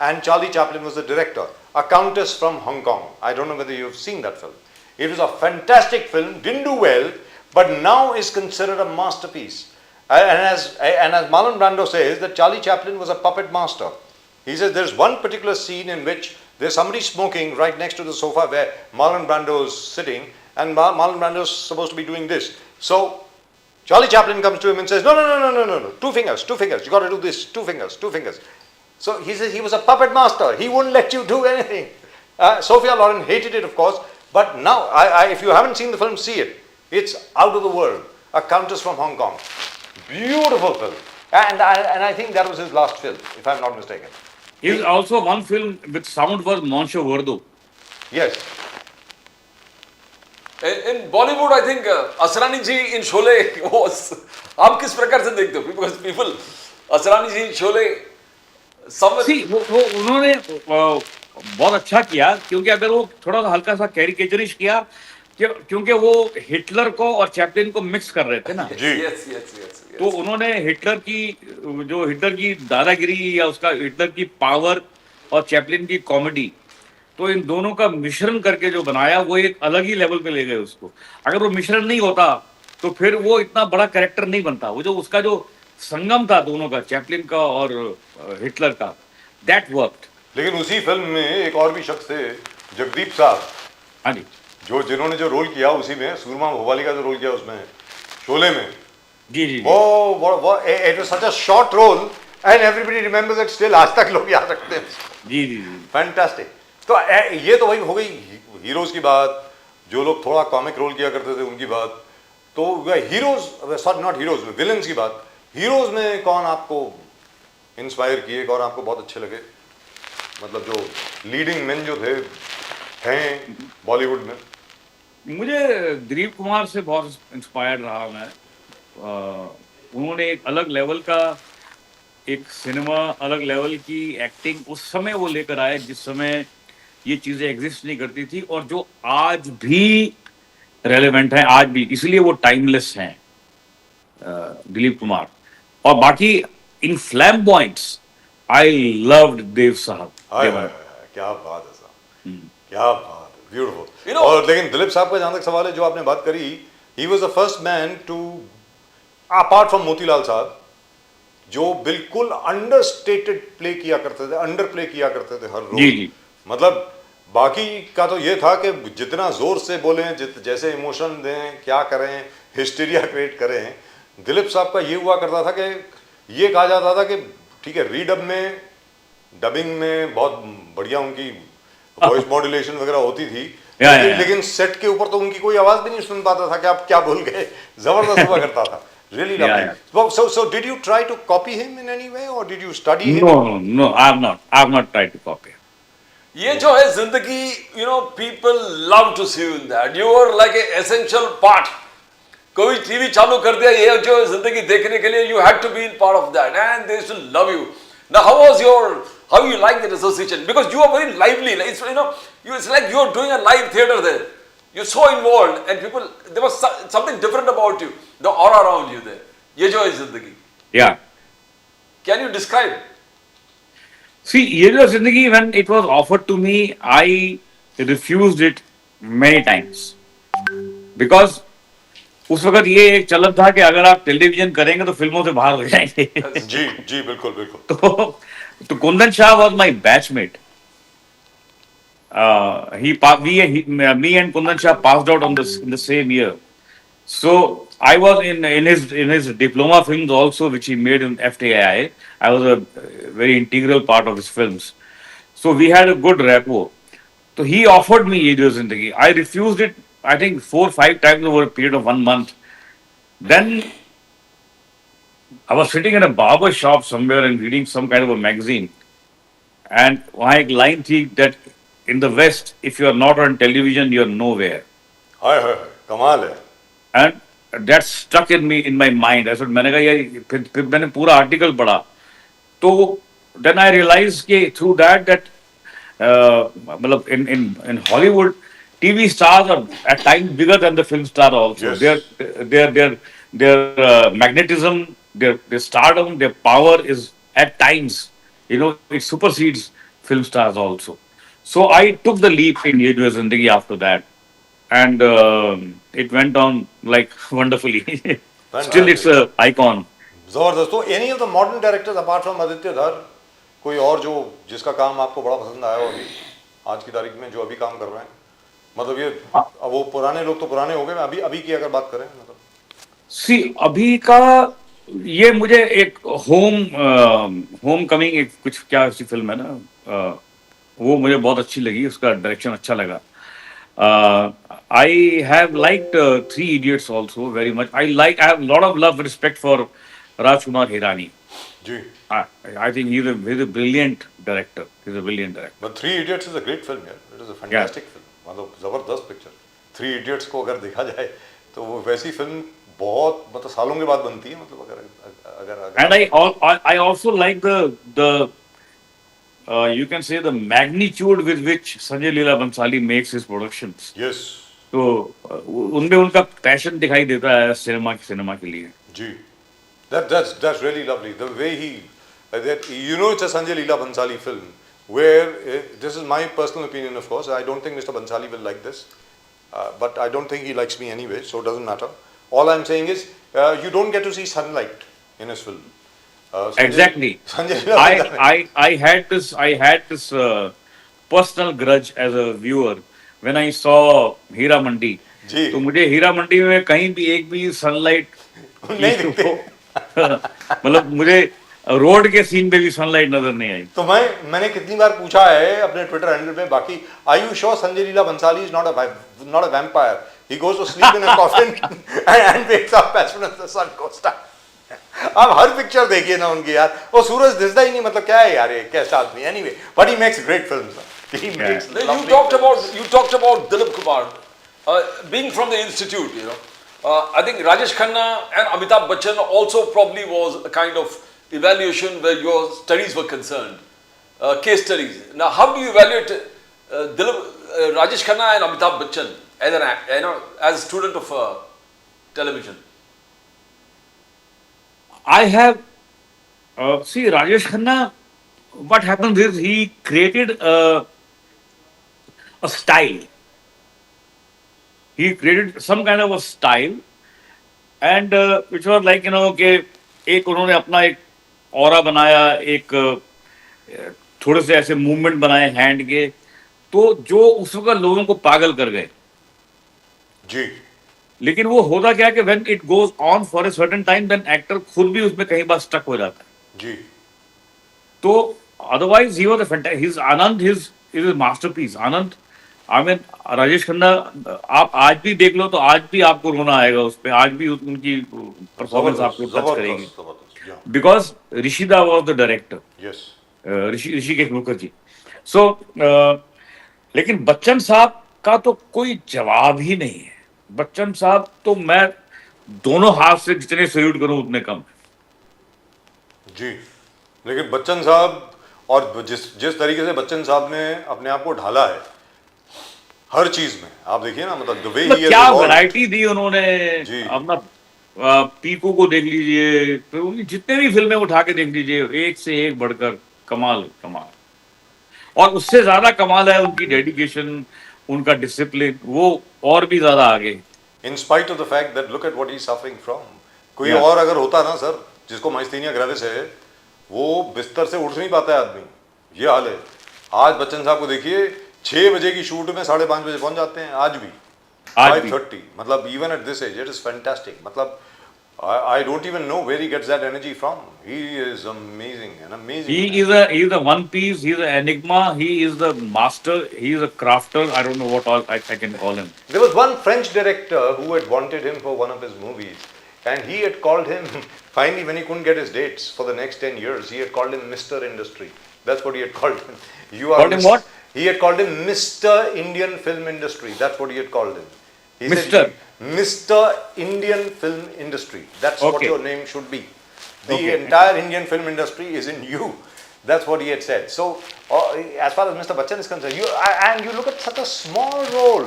and Charlie Chaplin was the director. A Countess from Hong Kong. I don't know whether you've seen that film. It was a fantastic film, didn't do well, but now is considered a masterpiece. And as Marlon Brando says, that Charlie Chaplin was a puppet master. He says there's one particular scene in which there's somebody smoking right next to the sofa where Marlon Brando is sitting, and Marlon Brando is supposed to be doing this. So Charlie Chaplin comes to him and says, no, 2 fingers, you got to do this, 2 fingers. So he says he was a puppet master. He wouldn't let you do anything. Sophia Loren hated it, of course, but now, if you haven't seen the film, see it. It's out of the world. A Countess from Hong Kong. Beautiful film. And I think that was his last film, if I'm not mistaken. He's also one film with sound was Monsieur Verdo. Yes. In Bollywood, I think Asrani ji in Sholay was. आप किस प्रकार से देखते हो? Because people, Asrani ji in Sholay, somewhere. See, वो उन्होंने बहुत अच्छा किया, क्योंकि अगर वो थोड़ा सा हल्का सा कैरिकेचरिश किया, क्योंकि वो हिटलर को और चैपलिन को मिक्स कर रहे थे ना, Yes. तो उन्होंने हिटलर की दादागिरी या उसका हिटलर की पावर और चैपलिन की कॉमेडी, तो इन दोनों का मिश्रण करके जो बनाया वो एक अलग ही लेवल पे ले गए उसको. अगर वो मिश्रण नहीं होता तो फिर वो इतना बड़ा कैरेक्टर नहीं बनता. वो जो उसका जो संगम था दोनों का, चैपलिन का और हिटलर का, दैट वर्कड. लेकिन उसी फिल्म में एक और भी शख्स थे, जगदीप साहब. हाँ जी, जिन्होंने जो रोल किया उसी में, सूरमा भोपाली का जो रोल किया उसमें, शोले में. जी. वो it was such a short role and everybody remembers it still. आज तक लोग याद रखते हैं. जी. फैंटास्टिक. तो ये तो वही हो गई हीरोज की बात, जो लोग थोड़ा कॉमिक रोल किया करते थे उनकी बात. तो heroes, sorry not heroes, villains की बात. हीरोज में कौन आपको इंस्पायर किए, कौन आपको बहुत अच्छे लगे, मतलब जो लीडिंग मेन जो थे हैं बॉलीवुड में? मुझे दिलीप कुमार से बहुत इंस्पायर्ड रहा मैं. उन्होंने एक अलग लेवल का एक सिनेमा, अलग लेवल की एक्टिंग उस समय वो लेकर आए जिस समय ये चीज़ें एग्जिस्ट नहीं करती थी, और जो आज भी रेलेवेंट हैं, आज भी, इसलिए वो टाइमलेस हैं दिलीप कुमार. और बाकी इन फ्लैम्बॉयंट्स आई लव्ड देव साहब. क्या बात है साहब, क्या बात, ब्यूटीफुल. You know, और लेकिन दिलीप साहब का जहाँ तक सवाल है, जो आपने बात करी, he was the first man to, apart from Motilal sahab, जो बिल्कुल अंडरस्टेटेड प्ले किया करते थे, अंडर प्ले किया करते थे हर रोल. जी. मतलब बाकी का तो ये था कि जितना जोर से बोलें, जैसे इमोशन दें, क्या करें, हिस्टीरिया क्रिएट करें. दिलीप साहब का ये हुआ करता था कि ये कहा जाता था कि ठीक है, रीडब में, डबिंग में बहुत बढ़िया उनकी वॉइस मॉड्यूलेशन वगैरह होती थी, लेकिन सेट के ऊपर तो उनकी कोई आवाज भी नहीं सुन पाता था कि आप क्या बोल गए. जबरदस्त हुआ करता था. Really lovely. So did you try to copy him in any way, or did you study him? No, I have not tried to copy. ये जो है जिंदगी, you know, people love to see you in that. You are like an essential part. कोई टीवी चालू कर दिया, ये जो जिंदगी देखने के लिए, you had to be in part of that, and they should love you. Now, how you like that association? Because you are very lively. It's, you know, it's like you are doing a live theater there. You're so involved, and people, there was something different about you, the aura around you there. ये जो है जिंदगी. Yeah. Can you describe? See, ये जो जिंदगी, when it was offered to me, I refused it many times. Because उस वक्त ये एक चलन था कि अगर आप टेलीविजन करेंगे तो फिल्मों से बाहर हो जाएंगे. जी बिल्कुल. तो Kundan Shah was my batchmate. Me and Kundan Shah passed out in the same year. So I was in his diploma films also, which he made in FTII. I was a very integral part of his films. So we had a good rapport. So he offered me Ye Jo Zindagi. I refused it, I think 4 or 5 times over a period of 1 month. Then I was sitting in a barber shop somewhere and reading some kind of a magazine. And वहाँ एक line थी that in the West, if you are not on television, you are nowhere. हाय कमाल है. and that stuck in me in my mind. I said मैंने कहा यार फिर मैंने पूरा आर्टिकल पढ़ा तो then I realized कि through that मतलब in Hollywood TV stars are at times bigger than the film star also. Yes. Their magnetism, their stardom, their power is at times, it supersedes film stars also. So I took the leap in Ye Jo Hai Zindagi after that, and it went on like wonderfully. Still, it's a icon. जबरदस्त. तो any of the modern directors apart from Aditya धर, कोई और जो जिसका काम आपको बड़ा पसंद आया हो अभी आज की तारीख में, जो अभी काम कर रहे हैं? मतलब ये अब वो पुराने लोग तो पुराने हो गए, अभी अभी की अगर बात करें मतलब सी अभी का ये मुझे एक होम कमिंग एक कुछ क्या ऐसी फिल्म है ना, वो मुझे बहुत अच्छी लगी, उसका डायरेक्शन अच्छा लगा. I have liked Three Idiots also very much. I have lot of love respect for Rajkumar Hirani. जी. I think he's a brilliant director. He's a brilliant director. But Three Idiots is a great film यार. It is a fantastic film. मतलब जबरदस्त पिक्चर. थ्री इडियट्स को अगर देखा जाए तो वो वैसी फिल्म बहुत मतलब सालों के बाद बनती है, मतलब अगर And I also like the you can say the magnitude with which Sanjay Leela Bhansali makes his productions. Yes. तो उनमें उनका पैशन दिखाई देता है सिनेमा के लिए. जी. That's really lovely. The way he, that it's a Sanjay Leela Bhansali film. Where this is my personal opinion, of course. I don't think Mr. Bhansali will like this, but I don't think he likes me anyway, so it doesn't matter. All I'm saying is, you don't get to see sunlight in his film. Exactly. Sanjay Leela Bhansali. I had this personal grudge as a viewer when I saw Heera Mandi. जी. तो मुझे हीरा मंडी में कहीं भी एक भी सनलाइट नहीं दिखते. मतलब मुझे रोड के सीन पे भी सनलाइट नजर नहीं आई. तो मैंने कितनी बार पूछा है अपने ट्विटर हैंडल पे, बाकी are you sure Sanjay Leela Bhansali is not a vampire? He goes to sleep in a coffin and wakes up as soon as the sun goes down. आप हर पिक्चर देखिए ना उनकी यार, वो सूरज दिखता ही नहीं, मतलब क्या है यार ये कैसा आदमी. Anyway, but he makes great films. He makes You talked about Dilip Kumar being from the institute, I think Rajesh Khanna and Amitabh Bachchan also probably was a kind of evaluation where your studies were concerned, case studies. Now, how do you evaluate Rajesh Khanna and Amitabh Bachchan as a student of television? I have see Rajesh Khanna. What happens is he created a style. He created some kind of a style, and which was like कि एक उन्होंने अपना एक ऑरा बनाया, एक थोड़े से ऐसे मूवमेंट बनाए हैंड के, तो जो उस वक्त लोगों को पागल कर गए. जी. लेकिन वो होता क्या कि when it goes on for a certain time, then actor खुद भी उसमें कहीं बार स्टक हो जाता है. जी. तो otherwise he was a fantastic. His Anand is a masterpiece. Anand, I mean Rajesh Khanna, आप आज भी देख लो तो आज भी आपको रोना आएगा उस पे, आज भी उनकी परफॉर्मेंस आपको टच करेगी. Because Rishida was the director. Yes. Hrishikesh Mukherjee. So लेकिन बच्चन साहब का तो कोई जवाब ही नहीं है. बच्चन साहब तो मैं दोनों हाथ से जितने सल्यूट करूं उतने कम. जी. लेकिन बच्चन साहब और जिस तरीके से बच्चन साहब ने अपने आप को ढाला है हर चीज में, आप देखिए ना, मतलब the way he has क्या evolved. वैरायटी दी उन्होंने. जी. अपना पीकू को देख लीजिए, फिर उनकी जितने भी फिल्में उठा के देख लीजिए, एक से एक बढ़कर कमाल कमाल. और उससे ज्यादा कमाल है उनकी डेडिकेशन, उनका डिसिप्लिन, वो और भी ज्यादा आगे. In spite of the fact that look at what he is suffering from. कोई Yeah. और अगर होता ना सर, जिसको माइस्थीनिया ग्रेविस है, वो बिस्तर से उठ नहीं पाता है आदमी. ये हाल है. आज बच्चन साहब को देखिए, 6 बजे की शूट में 5:30 बजे पहुंच जाते हैं. आज भी 5:30. मतलब even at this age, it is fantastic. मतलब I don't even know where he gets that energy from. He is amazing, an amazing. He is a one piece. He is an enigma. He is the master. He is a crafter. I don't know what all I can call him. There was one French director who had wanted him for one of his movies, and he had called him. Finally, when he couldn't get his dates for the next 10 years, he had called him Mr. Industry. That's what he had called him. Called him what? He had called him Mr. Indian Film Industry. That's what he had called him. He Mr. said, Mr. Indian Film Industry. That's what Okay. your name should be. The Okay. entire Indian film industry is in you. That's what he had said. So, as far as Mr. Bachchan is concerned, and you look at such a small role.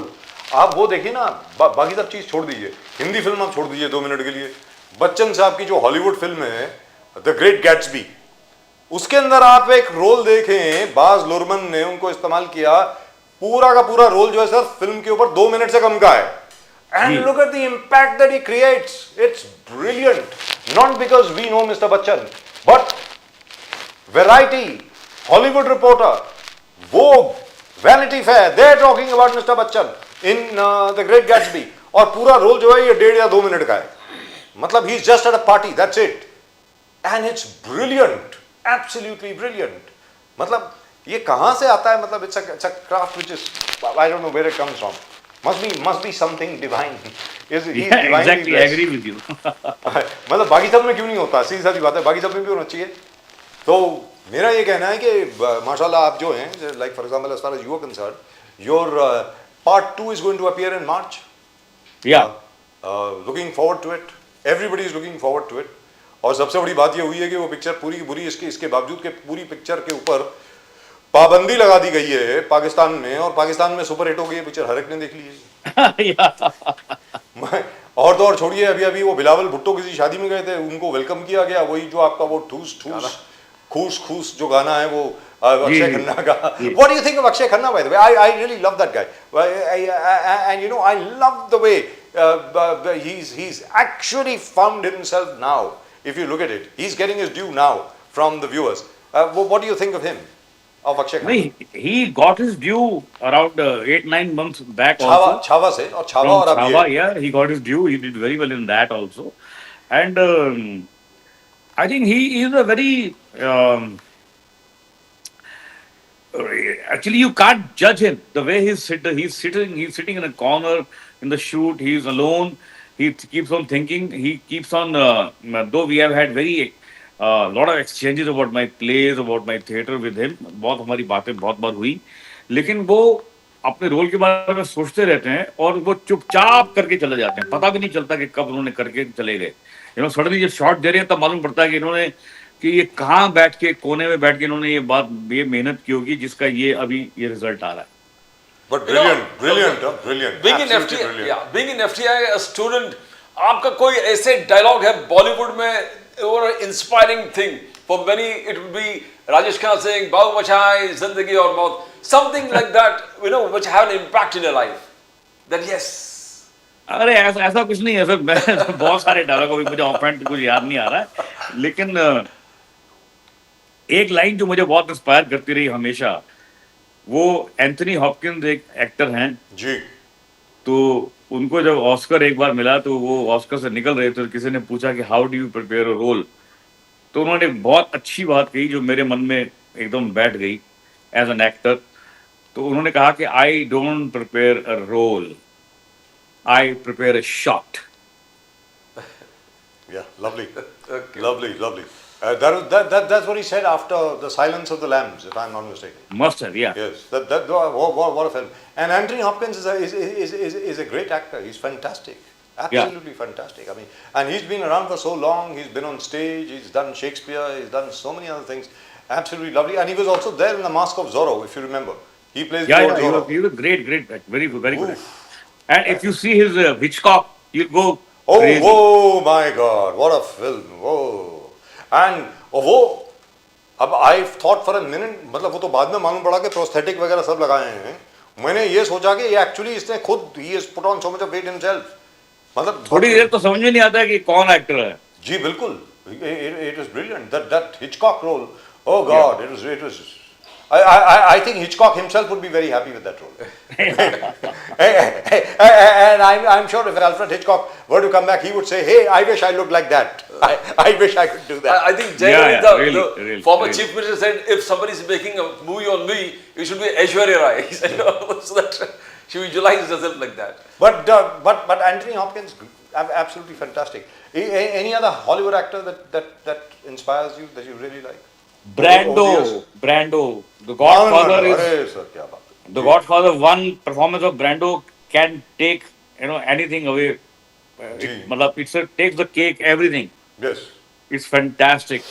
आप वो देखिए ना, बाकी सब चीज छोड़ दीजिए, हिंदी फिल्म आप छोड़ दीजिए 2 मिनट के लिए। बच्चन साहब की जो हॉलीवुड फिल्म है, द ग्रेट गैट्सबी, उसके अंदर आप एक रोल देखें, बाज लुरमन ने उनको इस्तेमाल किया, पूरा का पूरा रोल जो है सर फिल्म के ऊपर 2 मिनट से कम का है। And look at the impact that he creates. It's brilliant. Not because we know Mr. Bachchan, but Variety, Hollywood Reporter, Vogue, Vanity Fair, they're talking about Mr. Bachchan in The Great Gatsby. और पूरा रोल जो है ये 1.5 या 2 मिनट का है। मतलब he's just at a party, that's it. And it's brilliant, absolutely brilliant. मतलब ये कहाँ से आता है? मतलब it's a craft which is, I don't know where it comes from. Must be something divine. He's Yeah, divinely exactly. I blessed. agree with you. मतलब बाकी सब में क्यों नहीं होता? सीधी सादी बात है, बाकी सब में भी होना चाहिए। तो मेरा ये कहना है कि माशाल्लाह आप जो हैं, like for example as far as you are concerned, your part 2 is going to appear in March. Yeah. Looking forward to it. Everybody is looking forward to it. और सबसे बड़ी बात ये हुई है कि वो पिक्चर पूरी की पूरी इसके बावजूद के पूरी पिक्चर के ऊपर पाबंदी लगा दी गई है पाकिस्तान में, और पाकिस्तान में सुपर हिट हो गई है पिक्चर, हर एक ने देख ली है। Yeah. और तो और छोड़िए, अभी अभी वो बिलावल भुट्टो किसी शादी में गए थे, उनको वेलकम किया गया, वही जो आपका वो ठूस ठूस खूस खूस जो गाना है वो अक्षय खन्ना का। What do you think of Akshay Khanna, by the way? I really love that guy. And you know, I love the way he's actually found himself now. If you look at it, he's getting his due now from the viewers. What do you think of him, of Akshay Khanna? No, he got his due around 8-9 months back Chhaava also. Chhaava से, और छावा From और अब Chava, ये yeah, he got his due. He did very well in that also. And I think he is a very actually you can't judge him the way he's sitting in a corner in the shoot. He's alone. He keeps on thinking. He keeps on though we have had very lot of exchanges about my plays, about my theatre with him. बहुत हमारी बातें बहुत बार हुई, लेकिन वो अपने रोल के बारे में सोचते रहते हैं और वो चुपचाप करके चले जाते हैं। पता भी नहीं चलता कि कब उन्होंने करके चले गए। सडनली जब शॉट दे रहे हैं तब मालूम पड़ता है कि इन्होंने कि ये कहाँ बैठ के कोने में बैठ के इन्होंने ये मेहनत की होगी जिसका ये अभी ये रिजल्ट आ रहा है। but You know, brilliant, brilliant. Being in Absolutely FTI, brilliant. yeah, being in FTI, a student, आपका कोई ऐसे डायलॉग है बॉलीवुड में और inspiring thing for many it will be Rajesh Khanna saying बाबू मचाई जिंदगी और मौत, something like that, you know, which have an impact in your life, that yes. अरे ऐसा कुछ नहीं है सर। मैं बहुत सारे डायलॉग अभी मुझे ऑफहैंड कुछ याद नहीं आ रहा है, लेकिन एक लाइन जो मुझे बहुत इंस्पायर करती रही हमेशा, वो एंथनी हॉपकिंस एक एक्टर हैं जी। तो उनको जब ऑस्कर एक बार मिला तो वो ऑस्कर से निकल रहे थे तो किसी ने पूछा कि how do you prepare a role, तो उन्होंने बहुत अच्छी बात कही जो मेरे मन में एकदम बैठ गई एज एन एक्टर। तो उन्होंने कहा कि I don't prepare a role, I prepare a shot. Yeah, lovely. Okay. Lovely. That's what he said after The Silence of the Lambs, if I'm not mistaken. Must है, या Yes, what a film. And Anthony Hopkins is a great actor. He's fantastic. Absolutely fantastic. I mean, and he's been around for so long. He's been on stage. He's done Shakespeare. He's done so many other things. Absolutely lovely. And he was also there in The Mask of Zorro, if you remember. He plays the old Zorro. he was a great very good Oof. actor. And if you see his Hitchcock, you'll go Oh, crazy. whoa, my God, what a film, whoa. And वो अब I thought for a minute, मतलब वो तो बाद में मालूम पड़ा कि प्रोस्थेटिक वगैरह सब लगाए हैं। मैंने ये सोचा कि ये एक्चुअली इसने खुद he has put on so much of weight himself. मतलब थोड़ी देर तो समझ में नहीं आता है कि कौन एक्टर है। जी बिल्कुल, it was brilliant. That Hitchcock role, oh God, it was. I think Hitchcock himself would be very happy with that role. And I'm sure if Alfred Hitchcock were to come back, he would say, "Hey, I wish I looked like that. I wish I could do that." I think generally the really, former really. chief minister said if somebody is making a movie on me, it should be Aishwarya Rai. He said, so that she visualizes herself like that. But Anthony Hopkins, absolutely fantastic. Any other Hollywood actor that inspires you, that you really like? Brando, The Godfather अरे is सर क्या बात है। The Godfather. One performance of Brando can take anything away. जी. मतलब takes the cake, everything. Yes, It's fantastic.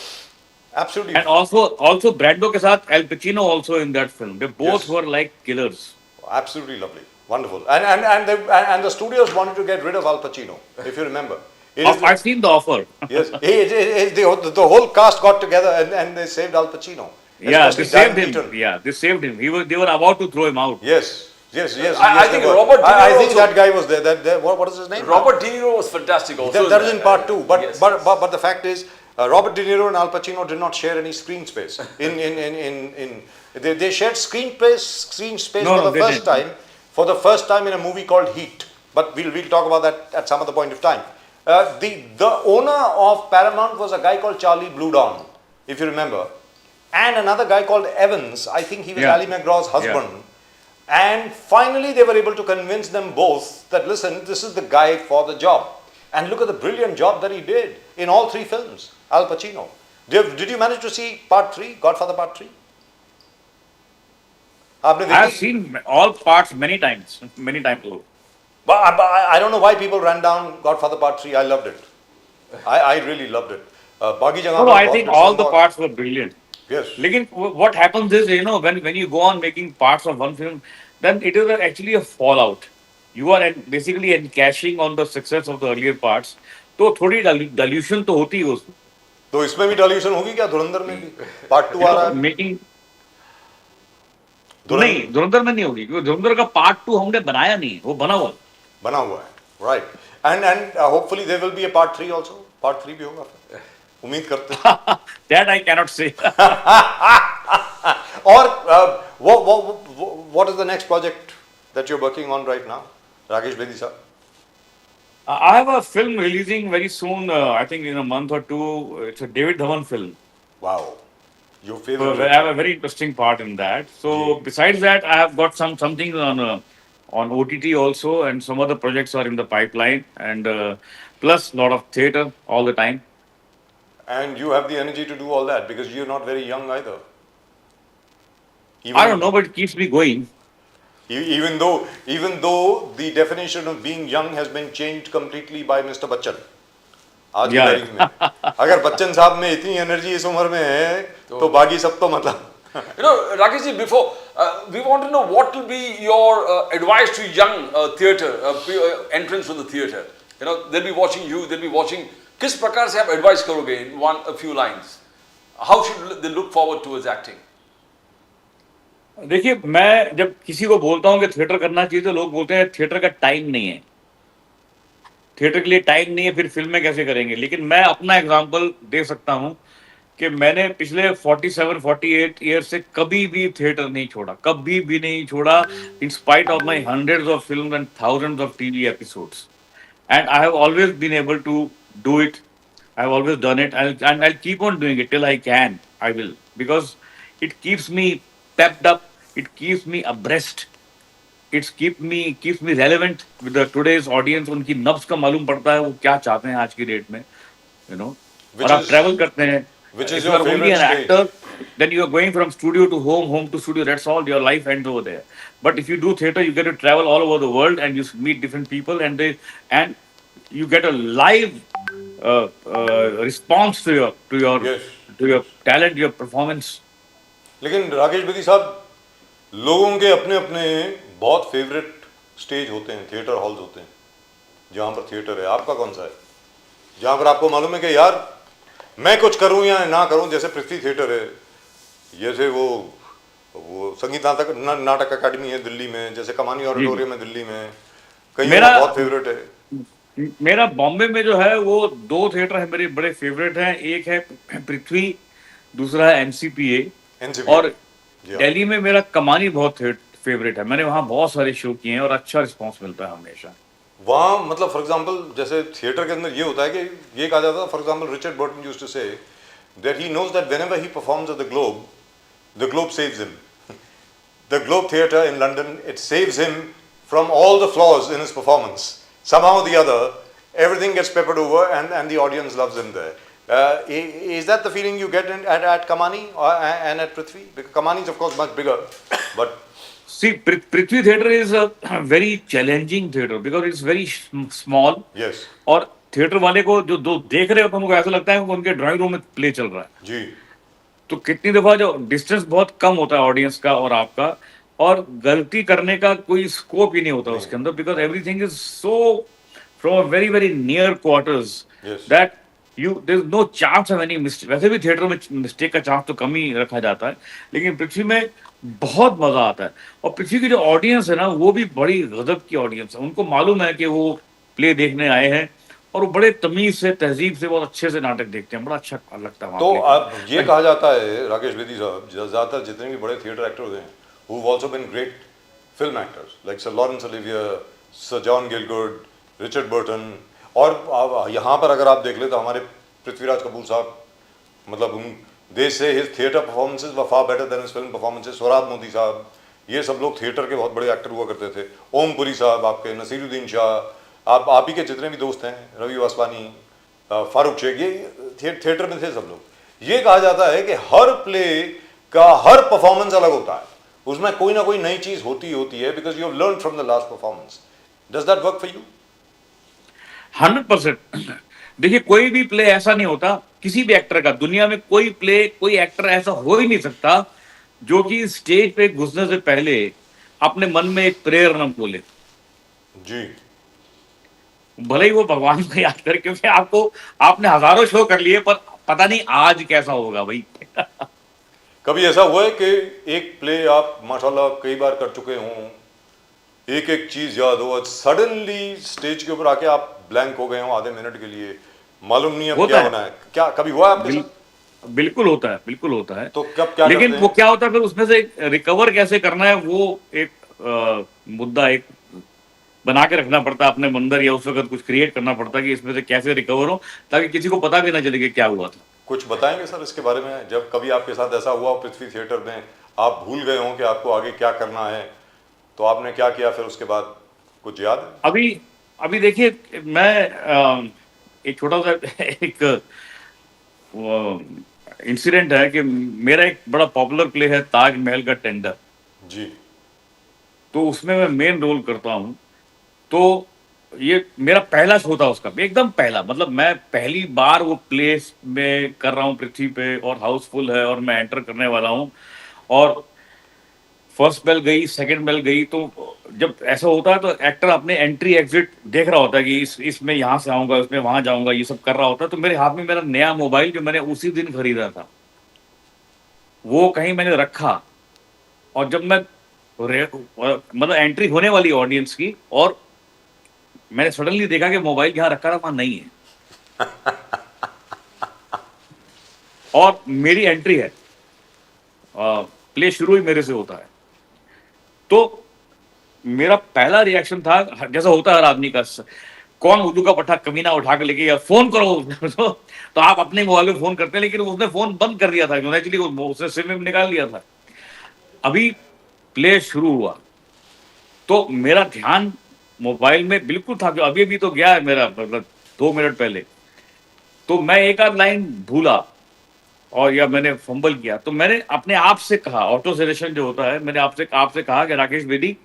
absolutely. And also Brando के साथ Al Pacino also in that film. They both Yes. were like killers. Absolutely lovely, wonderful, and the studios wanted to get rid of Al Pacino, if you remember. It is I've seen The Offer. yes, the whole cast got together and they saved Al Pacino, Yeah, they especially saved Diane him. Keaton. Yeah, they saved him. They were about to throw him out. Yes, yes, yes. I yes, think they were. Robert De I Niro think also- that guy was there. What is his name? Robert De Niro was fantastic also. That is in part two. But Yes. but the fact is, Robert De Niro and Al Pacino did not share any screen space. They shared screen space No, for no, the they first didn't. time. For the first time in a movie called Heat. But we'll talk about that at some other point of time. The owner of Paramount was a guy called Charlie Bluedon, if you remember, and another guy called Evans. I think he was Yeah. Ali McGraw's husband. And finally, they were able to convince them both that listen, this is the guy for the job. And look at the brilliant job that he did in all three films. Al Pacino. Did you manage to see Part 3, Godfather Part 3? आपने I have देखी? seen all parts many times. Many times. But I don't know why people ran down Godfather Part 3. I loved it. I really loved it. बाकी जगह No, पर I बहुत think कुछ all the बहुत- parts were brilliant. Yes. Lekin what happens is, when you go on making parts of one film, then it is actually a fallout. You are basically encashing on the success of the earlier parts. तो थोड़ी dilution तो होती है उसमें. तो इसमें भी डाल्यूशन होगी क्या धुरंधर में भी पार्ट 2 आ रहा है मेकिंग नहीं, धुरंधर में नहीं होगी क्योंकि धुरंधर का पार्ट 2 हमने बनाया नहीं, वो बना हुआ. बना हुआ है right and hopefully there will be a part 3 also part 3 भी होगा फिर उम्मीद करते हैं That I cannot say. और what is the next project that you're working on right now Rakesh Bedi साहब I have a film releasing very soon. I think in a month or two. It's a David Dhawan film. Wow your So favourite I have a very interesting part in that. So besides that, I have got something on OTT also, and some other projects are in the pipeline, and plus a lot of theater all the time. and you have the energy to do all that because you're not very young either I don't know, but it keeps me going. even though the definition of being young has been changed completely by Mr. Bachchan आज की Yeah. तारीख में अगर बच्चन साहब में इतनी एनर्जी इस उम्र में है तो बाकी सब तो मतलब Rakesh ji, before we want to know what will be your advice to young theatre entrants to the theatre. They'll be watching you. They'll be watching. किस प्रकार से आप advice करोगे in a few lines? How should they look forward towards acting? देखिए, मैं जब किसी को बोलता हूँ कि थिएटर करना चाहिए तो लोग बोलते हैं थिएटर का टाइम नहीं है, थिएटर के लिए टाइम नहीं है, फिर फिल्में कैसे करेंगे. लेकिन मैं अपना एग्जांपल दे सकता हूँ कि मैंने पिछले 47-48 ईयर से कभी भी थिएटर नहीं छोड़ा, कभी भी नहीं छोड़ा, in spite of my hundreds of film and thousands of TV episodes. And I have always been able to do it. I have always done it, and I'll keep on doing it till I can. I will, because it keeps me pepped up. It keeps me abreast. Keeps me relevant with the today's audience. उनकी नब्ज का मालूम पड़ता है वो क्या चाहते हैं आज की डेट में, Which और आप is- ट्रैवल करते हैं. which is If you your are only favorite an stage? actor, then you are going from studio to home, home to studio. That's all. Your life ends over there. But if you do theater, you get to travel all over the world and you meet different people, and you get a live response to your Yes. to your talent, your performance. लेकिन राकेश बेदी साहब लोगों के अपने अपने बहुत फेवरेट स्टेज होते हैं थिएटर हॉल्स होते हैं जहाँ पर थिएटर है आपका कौन सा है जहाँ पर आपको मालूम है कि यार मैं कुछ करूँ या ना करूँ जैसे पृथ्वी थिएटर है जैसे वो संगीत नाटक अकादमी है दिल्ली में जैसे कमानी ऑडिटोरियम है दिल्ली में कई मेरा- बहुत फेवरेट है मेरा बॉम्बे में जो है वो 2 थिएटर है मेरे बड़े फेवरेट हैं. एक है पृथ्वी, दूसरा है NCPA. NCPA. और जी हाँ। दिल्ली में मेरा कमानी बहुत फेवरेट है. मैंने वहाँ बहुत सारे शो किए हैं और अच्छा रिस्पॉन्स मिलता है हमेशा. वहाँ मतलब फॉर एग्जांपल जैसे थिएटर के अंदर ये होता है कि ये कहा जाता है for example Richard Burton used to say that he knows that whenever he performs at the Globe saves him the Globe theatre in London it saves him from all the flaws in his performance somehow or the other everything gets peppered over and the audience loves him there. Is that the feeling you get at Kamani and at Prithvi? Because Kamani is of course much bigger but See, Prithvi Theatre is a very challenging theatre because it's very small. Yes और थिएटर वाले को जो दो देख रहे हो तो उनको ऐसा लगता है कि उनके ड्राइंग रूम में प्ले चल रहा है। जी तो कितनी दफा जो डिस्टेंस बहुत कम होता है ऑडियंस का और आपका, और गलती करने का कोई स्कोप ही नहीं होता उसके अंदर, because everything is so from a very very near quarters Yes. That you there is no chance of any mistake. वैसे भी थिएटर में मिस्टेक का चांस तो कम ही रखा जाता है, लेकिन पृथ्वी में बहुत मजा आता है। और पृथ्वी की जो ऑडियंस है ना, वो भी बड़ी गजब की ऑडियंस है। उनको मालूम है कि वो प्ले देखने आए हैं, और वो बड़े तमीज से, तहजीब से, बहुत अच्छे से नाटक देखते हैं। बड़ा अच्छा लगता है वहाँ तो play अब करना। ये कहा जाता है राकेश बेदी साहब, ज़्यादातर जितने भी बड़े थिएटर एक्टर्स हैं who've also been great film actors like Sir Laurence Olivier, Sir John Gielgud, Richard Burton, और यहाँ पर अगर आप देख ले तो हमारे पृथ्वीराज कपूर साहब, मतलब उन दे से his theatre performances were far better than his film performances। Sohrab Modi साहब, ये सब लोग थिएटर के बहुत बड़े एक्टर हुआ करते थे। ओम पुरी साहब, आपके नसीरुद्दीन शाह, आप ही के जितने भी दोस्त हैं, रवि वासवानी, फारूक शेख, ये थिएटर में थे सब लोग। ये कहा जाता है कि हर प्ले का हर परफॉर्मेंस अलग होता है, उसमें कोई ना कोई नई चीज होती है, because you have learn from the last performance. Does that work for you? 100%। देखिए, कोई भी प्ले ऐसा नहीं होता किसी भी एक्टर का, दुनिया में कोई प्ले, कोई एक्टर ऐसा हो ही नहीं सकता जो कि स्टेज पे घुसने से पहले अपने मन में एक प्रेयर न बोले, जी भले ही वो भगवान को याद करे, क्योंकि आपने हजारों शो कर लिए, पर पता नहीं आज कैसा होगा भाई। कभी ऐसा हुआ है कि एक प्ले आप माशाल्लाह कई बार कर चुके हों, एक एक चीज याद हो, सडनली स्टेज के ऊपर आके आप ब्लैंक हो गए हो आधे मिनट के लिए, मालूम नहीं अब होता क्या है। होना है? क्या कभी हुआ है आपके बिल, साथ? बिल्कुल होता है, बिल्कुल होता है। तो कब क्या लेकिन करते वो हैं? क्या होता है, फिर उसमें से रिकवर कैसे करना है, वो एक मुद्दा एक बना के रखना पड़ता है अपने अंदर, या उस वक्त कुछ क्रिएट करना पड़ता है कि इसमें से कैसे रिकवर हो, ताकि किसी को पता भी ना चले कि क्या हुआ था। कुछ बताएंगे सर इसके बारे में? जब कभी आपके साथ ऐसा हुआ हो पृथ्वी थिएटर में, आप भूल गए हो कि आपको आगे क्या करना है, तो आपने क्या किया फिर उसके बाद, कुछ याद है? अभी अभी देखिए, मैं एक छोटा सा एक इंसिडेंट है कि मेरा एक बड़ा पॉपुलर प्ले है ताजमहल का टेंडर। जी तो उसमें मैं मेन रोल करता हूँ। तो ये मेरा पहला शो था उसका, एकदम पहला, मतलब मैं पहली बार वो प्लेस में कर रहा हूँ पृथ्वी पे, और हाउसफुल है, और मैं एंटर करने वाला हूँ। और फर्स्ट बेल गई, सेकंड बेल गई। तो जब ऐसा होता है तो एक्टर अपने एंट्री एग्जिट देख रहा होता है कि इसमें यहाँ से आऊंगा, इसमें वहां जाऊंगा, ये सब कर रहा होता है। तो मेरे हाथ में मेरा नया मोबाइल, जो मैंने उसी दिन खरीदा था, वो कहीं मैंने रखा। और जब मैं मतलब एंट्री होने वाली ऑडियंस की, और मैंने सडनली देखा कि मोबाइल यहाँ रखा था, वहां नहीं है, और मेरी एंट्री है, प्ले शुरू ही मेरे से होता है। तो मेरा पहला रिएक्शन था, जैसा होता है हर आदमी का, कौन उर्दू का पट्टा कमीना उठा के लेके या फोन करो। तो आप अपने मोबाइल में फोन करते हैं, लेकिन उसने फोन बंद कर दिया था, एक्चुअली उसने सिम में निकाल लिया था। अभी प्ले शुरू हुआ तो मेरा ध्यान मोबाइल में बिल्कुल था, जो अभी अभी तो गया है मेरा, मतलब 2 मिनट पहले। तो मैं एक आध लाइन भूला, और या मैंने फंबल किया। तो मैंने अपने आप से कहा, ऑटो सजेशन जो होता है, मैंने आपसे कहा कि राकेश बेदी,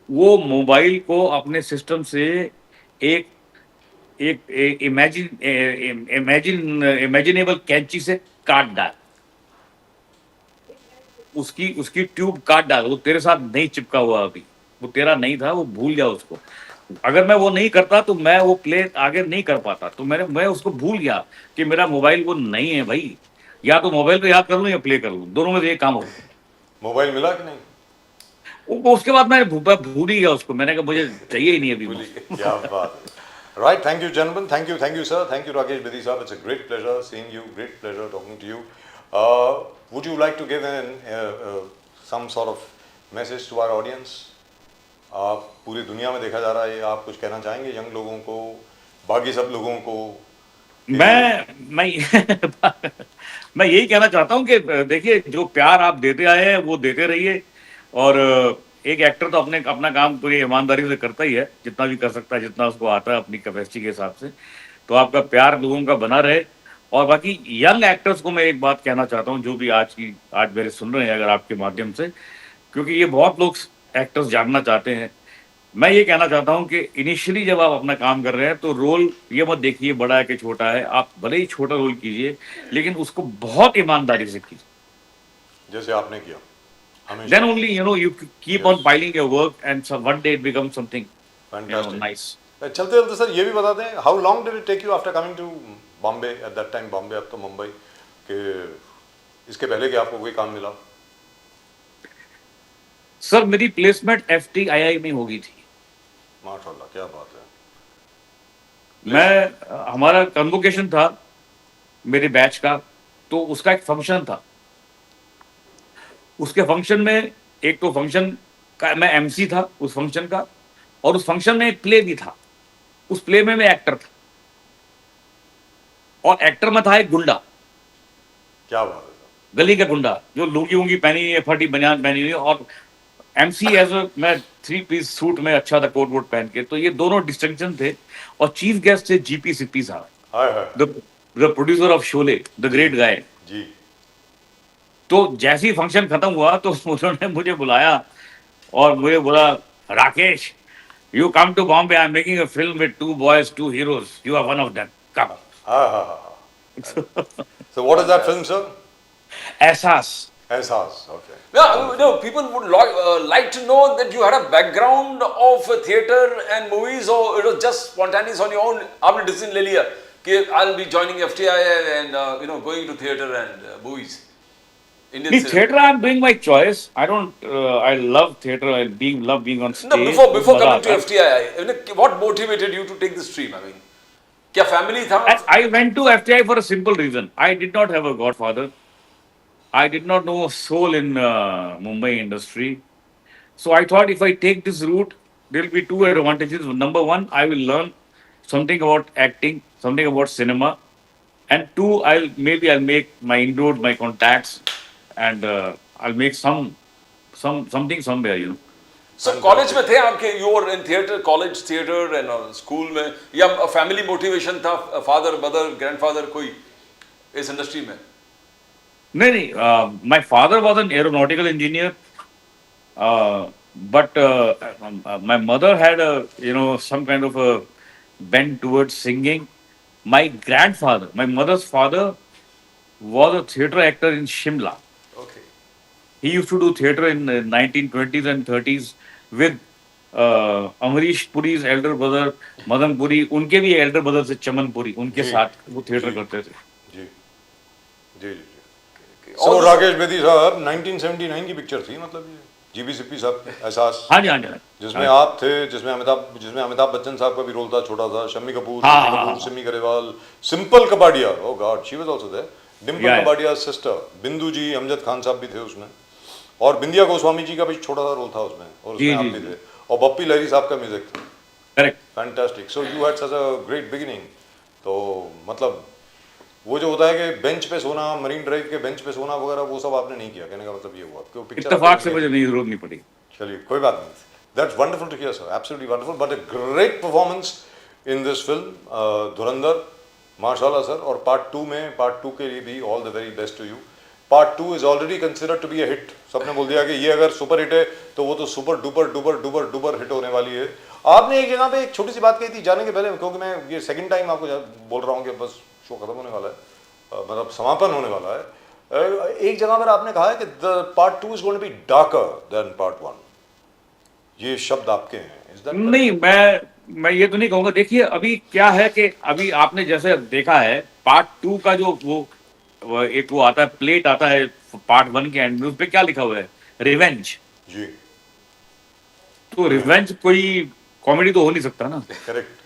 वो मोबाइल को अपने सिस्टम से एक एक इमेजिनेबल कैंची से काट डाल, उसकी उसकी ट्यूब काट डाल। वो तेरे साथ नहीं चिपका हुआ, अभी वो तेरा नहीं था, वो भूल जा उसको। अगर मैं वो नहीं करता तो मैं वो प्ले आगे नहीं कर पाता। तो मैं उसको भूल गया कि मेरा मोबाइल वो नहीं है भाई। या तो मोबाइल को याद कर लूं या प्ले कर लूं, दोनों में से एक काम हो। मोबाइल मिला कि नहीं? उसके बाद मैं भूल ही गया उसको। मैंने कहा मुझे चाहिए ही नहीं अभी। क्या बात है। Right, thank you gentlemen, thank you sir, thank you Rakesh Bedi sahab, it's a great pleasure seeing you, great pleasure talking to you. Would you like to give some sort of message to our audience? आप पूरी दुनिया में देखा जा रहा है, आप कुछ कहना चाहेंगे यंग लोगों को, बाकी सब लोगों को? मैं मैं यही कहना चाहता हूँ कि देखिए, जो प्यार आप देते आए हैं वो देते रहिए। और एक एक्टर तो अपना काम पूरी ईमानदारी से करता ही है, जितना भी कर सकता है, जितना उसको आता है अपनी कैपेसिटी के हिसाब से। तो आपका प्यार लोगों का बना रहे। और बाकी यंग एक्टर्स को मैं एक बात कहना चाहता हूँ, जो भी आज मेरे सुन रहे हैं अगर आपके माध्यम से, क्योंकि ये बहुत लोग एक्टर्स जानना चाहते हैं। मैं ये कहना चाहता हूँ कि इनिशियली जब आप अपना काम कर रहे हैं तो रोल ये मत देखिए बड़ा है कि छोटा है, आप भले ही छोटा रोल कीजिए लेकिन उसको बहुत ईमानदारी से कीजिए। जैसे आपने किया Then हमेशा। only you keep Yes. on piling your work and so one day it becomes something Fantastic. nice. चलते चलते सर ये भी बता दें, how long did it take you after coming to Bombay at that time, Bombay अब तो मुंबई, कि इसके पहले कि आपको कोई काम मिला? सर मेरी प्लेसमेंट FTII में हो गई थी। माशाल्लाह, क्या बात है। हमारा कन्वोकेशन था मेरे बैच का, तो उसका एक फंक्शन था। उसके फंक्शन में एक तो फंक्शन का मैं MC था उस फंक्शन का, और उस फंक्शन में एक प्ले भी था। उस प्ले में मैं एक्टर था, और एक्टर में था एक गुंडा, क्या बात है सर। गली का गुंडा जो लुंगी वुंगी पहनी हुई है, फटी बनियान पहनी हुई है, और MC एज मैं 3 पीस सूट में अच्छा था, कोट वोट पहन के। तो ये दोनों डिस्टिंक्शन थे, और चीफ गेस्ट थे GP सिप्पी साहब, हाय हाय। The producer of Sholay, the great guy. जी। तो जैसे ही फंक्शन खत्म हुआ तो उन्होंने मुझे बुलाया और मुझे बोला, Rakesh, you come to Bombay, I am making a film with 2 boys, 2 heroes, you are one of them, come. हाँ हाँ हाँ। So what is that film, sir? एहसास। एहसास, okay. No, people would like to know that you had a background of theatre and movies, or it was just spontaneous on your own. आपने decision ले लिया कि I'll be joining FTI and going to theatre and movies. Indian The cinema. theatre I'm doing my choice. I don't. I love theatre. I love being on stage. No, before मजा coming to आता है। FTI, what motivated you to take the stream? I mean, क्या family था? I went to FTI for a simple reason. I did not have a godfather. I did not know a soul in Mumbai industry. So I thought if I take this route, there will be 2 advantages. Number one, I will learn something about acting, something about cinema, and two, I'll make my inroads, my contacts, and I'll make something somewhere. So college में थे आपके, you were in theatre, college theatre and school में, या family motivation था, father, mother, grandfather कोई इस industry में? नहीं, my father was an aeronautical engineer, but my mother had some kind of a bent towards singing. My grandfather, my mother's father, was a theatre actor in Shimla. Okay. He used to do theatre in 1920s and 30s with Amrish Puri's elder brother Madan Puri. उनके भी elder brother से चमन पुरी, उनके जी, साथ वो theatre जी। करते थे। जी जी जी। All So this- Rakesh Bedi साहब 1979 की पिक्चर थी, मतलब ये GP सिप्पी साहब की एहसास, हाँ जी, हाँ जी, हाँ जी। जिसमें आप थे, जिसमें अमिताभ बच्चन साहब का भी रोल था, छोटा सा, शम्मी कपूर, हाँ, शम्मी हाँ, कपूर, हाँ। Simi Garewal, Dimple Kapadia, oh god, she was also there, Dimple Yeah. Kapadia sister, Bindu ji, Amjad Khan साहब भी थे उसमें, और बिंदिया गोस्वामी जी का भी छोटा सा रोल था उसमें, और जी, उसमें आप जी, भी जी। थे, और बप्पी लहरी साहब का म्यूजिक था। Correct. Fantastic. So you had such a great beginning. तो मतलब वो जो होता है कि बेंच पे सोना, मरीन ड्राइव के बेंच पे सोना वगैरह, वो सब आपने नहीं किया, कहने का मतलब ये हुआ कि वो पिक्चर इत्तेफाक से मुझे नहीं जरूरत नहीं पड़ी। चलिए कोई बात नहीं, that's wonderful to hear sir, absolutely wonderful, but a great performance in this film Dhurandhar, माशाल्लाह सर। और पार्ट टू के लिए भी all the very best to you. Part 2 is already considered to be a hit, सबने बोल दिया कि ये अगर सुपर हिट है तो वो तो super duper duper duper duper hit होने वाली है। आपने एक जगह पे एक छोटी सी बात कही थी जाने के पहले, क्योंकि मैं ये सेकंड टाइम आपको बोल रहा हूँ कि बस शो खत्म होने वाला है, मतलब समापन होने वाला है। एक जगह पर आपने कहा है कि the part 2 is going to be darker than part 1, ये शब्द आपके हैं, इज दैट? नहीं, मैं ये तो नहीं कहूंगा। देखिए अभी क्या है कि अभी आपने जैसे देखा है पार्ट 2 का जो वो आता है, प्लेट आता है पार्ट 1 के एंड में, उस पे क्या लिखा हुआ है, रिवेंज। जी तो रिवेंज कोई कॉमेडी तो हो नहीं सकता ना। Correct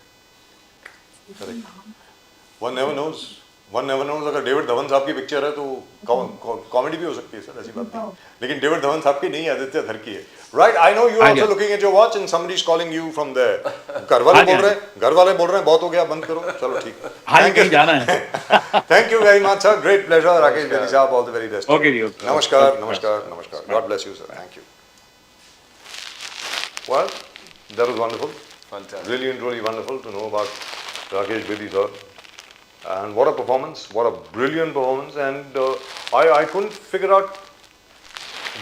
correct. One never knows अगर डेविड धवन साहब की पिक्चर है तो कॉमेडी भी हो सकती है सर, ऐसी बात नहीं, लेकिन डेविड धवन साहब की नहीं, आदित्य धर की है। Right, I know you are also looking at your watch and somebody is calling you from there. घर वाले बोल रहे हैं बहुत हो गया, बंद करो, चलो ठीक। हाँ जी, कहीं जाना है। Thank you very much sir, great pleasure Rakesh Bedi साहब, all the very best. Okay जी, okay. नमस्कार नमस्कार नमस्कार, God bless you sir, thank you. Well, that was wonderful. Fantastic. Really wonderful to know about Rakesh Bedi sir. And what a performance, what a brilliant performance. And I couldn't figure out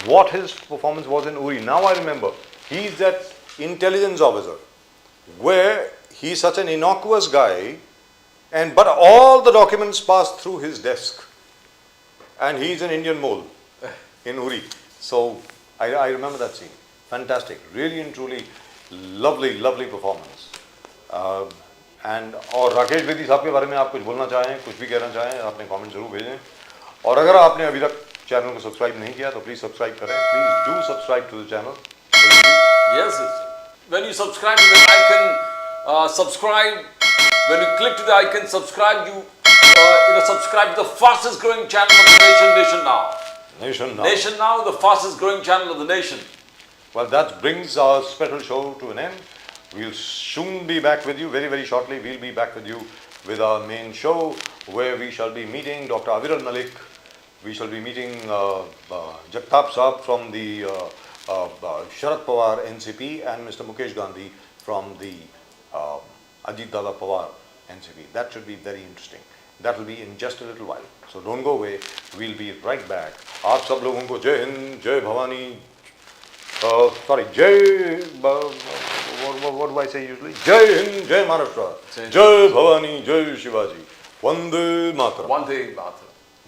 what his performance was in Uri. Now I remember, he's that intelligence officer where he's such an innocuous guy, but all the documents pass through his desk, and he's an Indian mole in Uri. So I remember that scene. Fantastic, really and truly lovely performance. And और राकेश बेदी साहब के बारे में आप कुछ बोलना चाहें, कुछ भी कहना चाहें, आपने कमेंट जरूर भेजें. और अगर आपने अभी तक चैनल को सब्सक्राइब नहीं किया तो प्लीज सब्सक्राइब करें. Please do subscribe to the channel. Yes, when you subscribe to the icon, subscribe. When you click to the icon, subscribe. You subscribe to the fastest growing channel of the nation. Nation Now, the fastest growing channel of the nation. Well, that brings our special show to an end. We'll soon be back with you, very shortly. We'll be back with you with our main show, where we shall be meeting Dr. Aviral Malik. We shall be meeting Jagtap Saab from the Sharad Pawar NCP and Mr. Mukesh Gandhi from the Ajit Dada Pawar NCP. That should be very interesting. That will be in just a little while. So don't go away. We'll be right back. आप सब लोगों को जय हिंद, जय Bhavani. Jai. What do I say usually? Jai Hind, Jai Maharashtra. Jai Bhavani, Jai Shivaji. Vande Mataram. One thing, Bharat.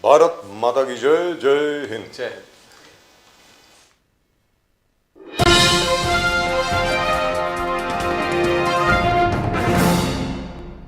Bharat Mata ki Jai, Jai Hind. Jai Hind.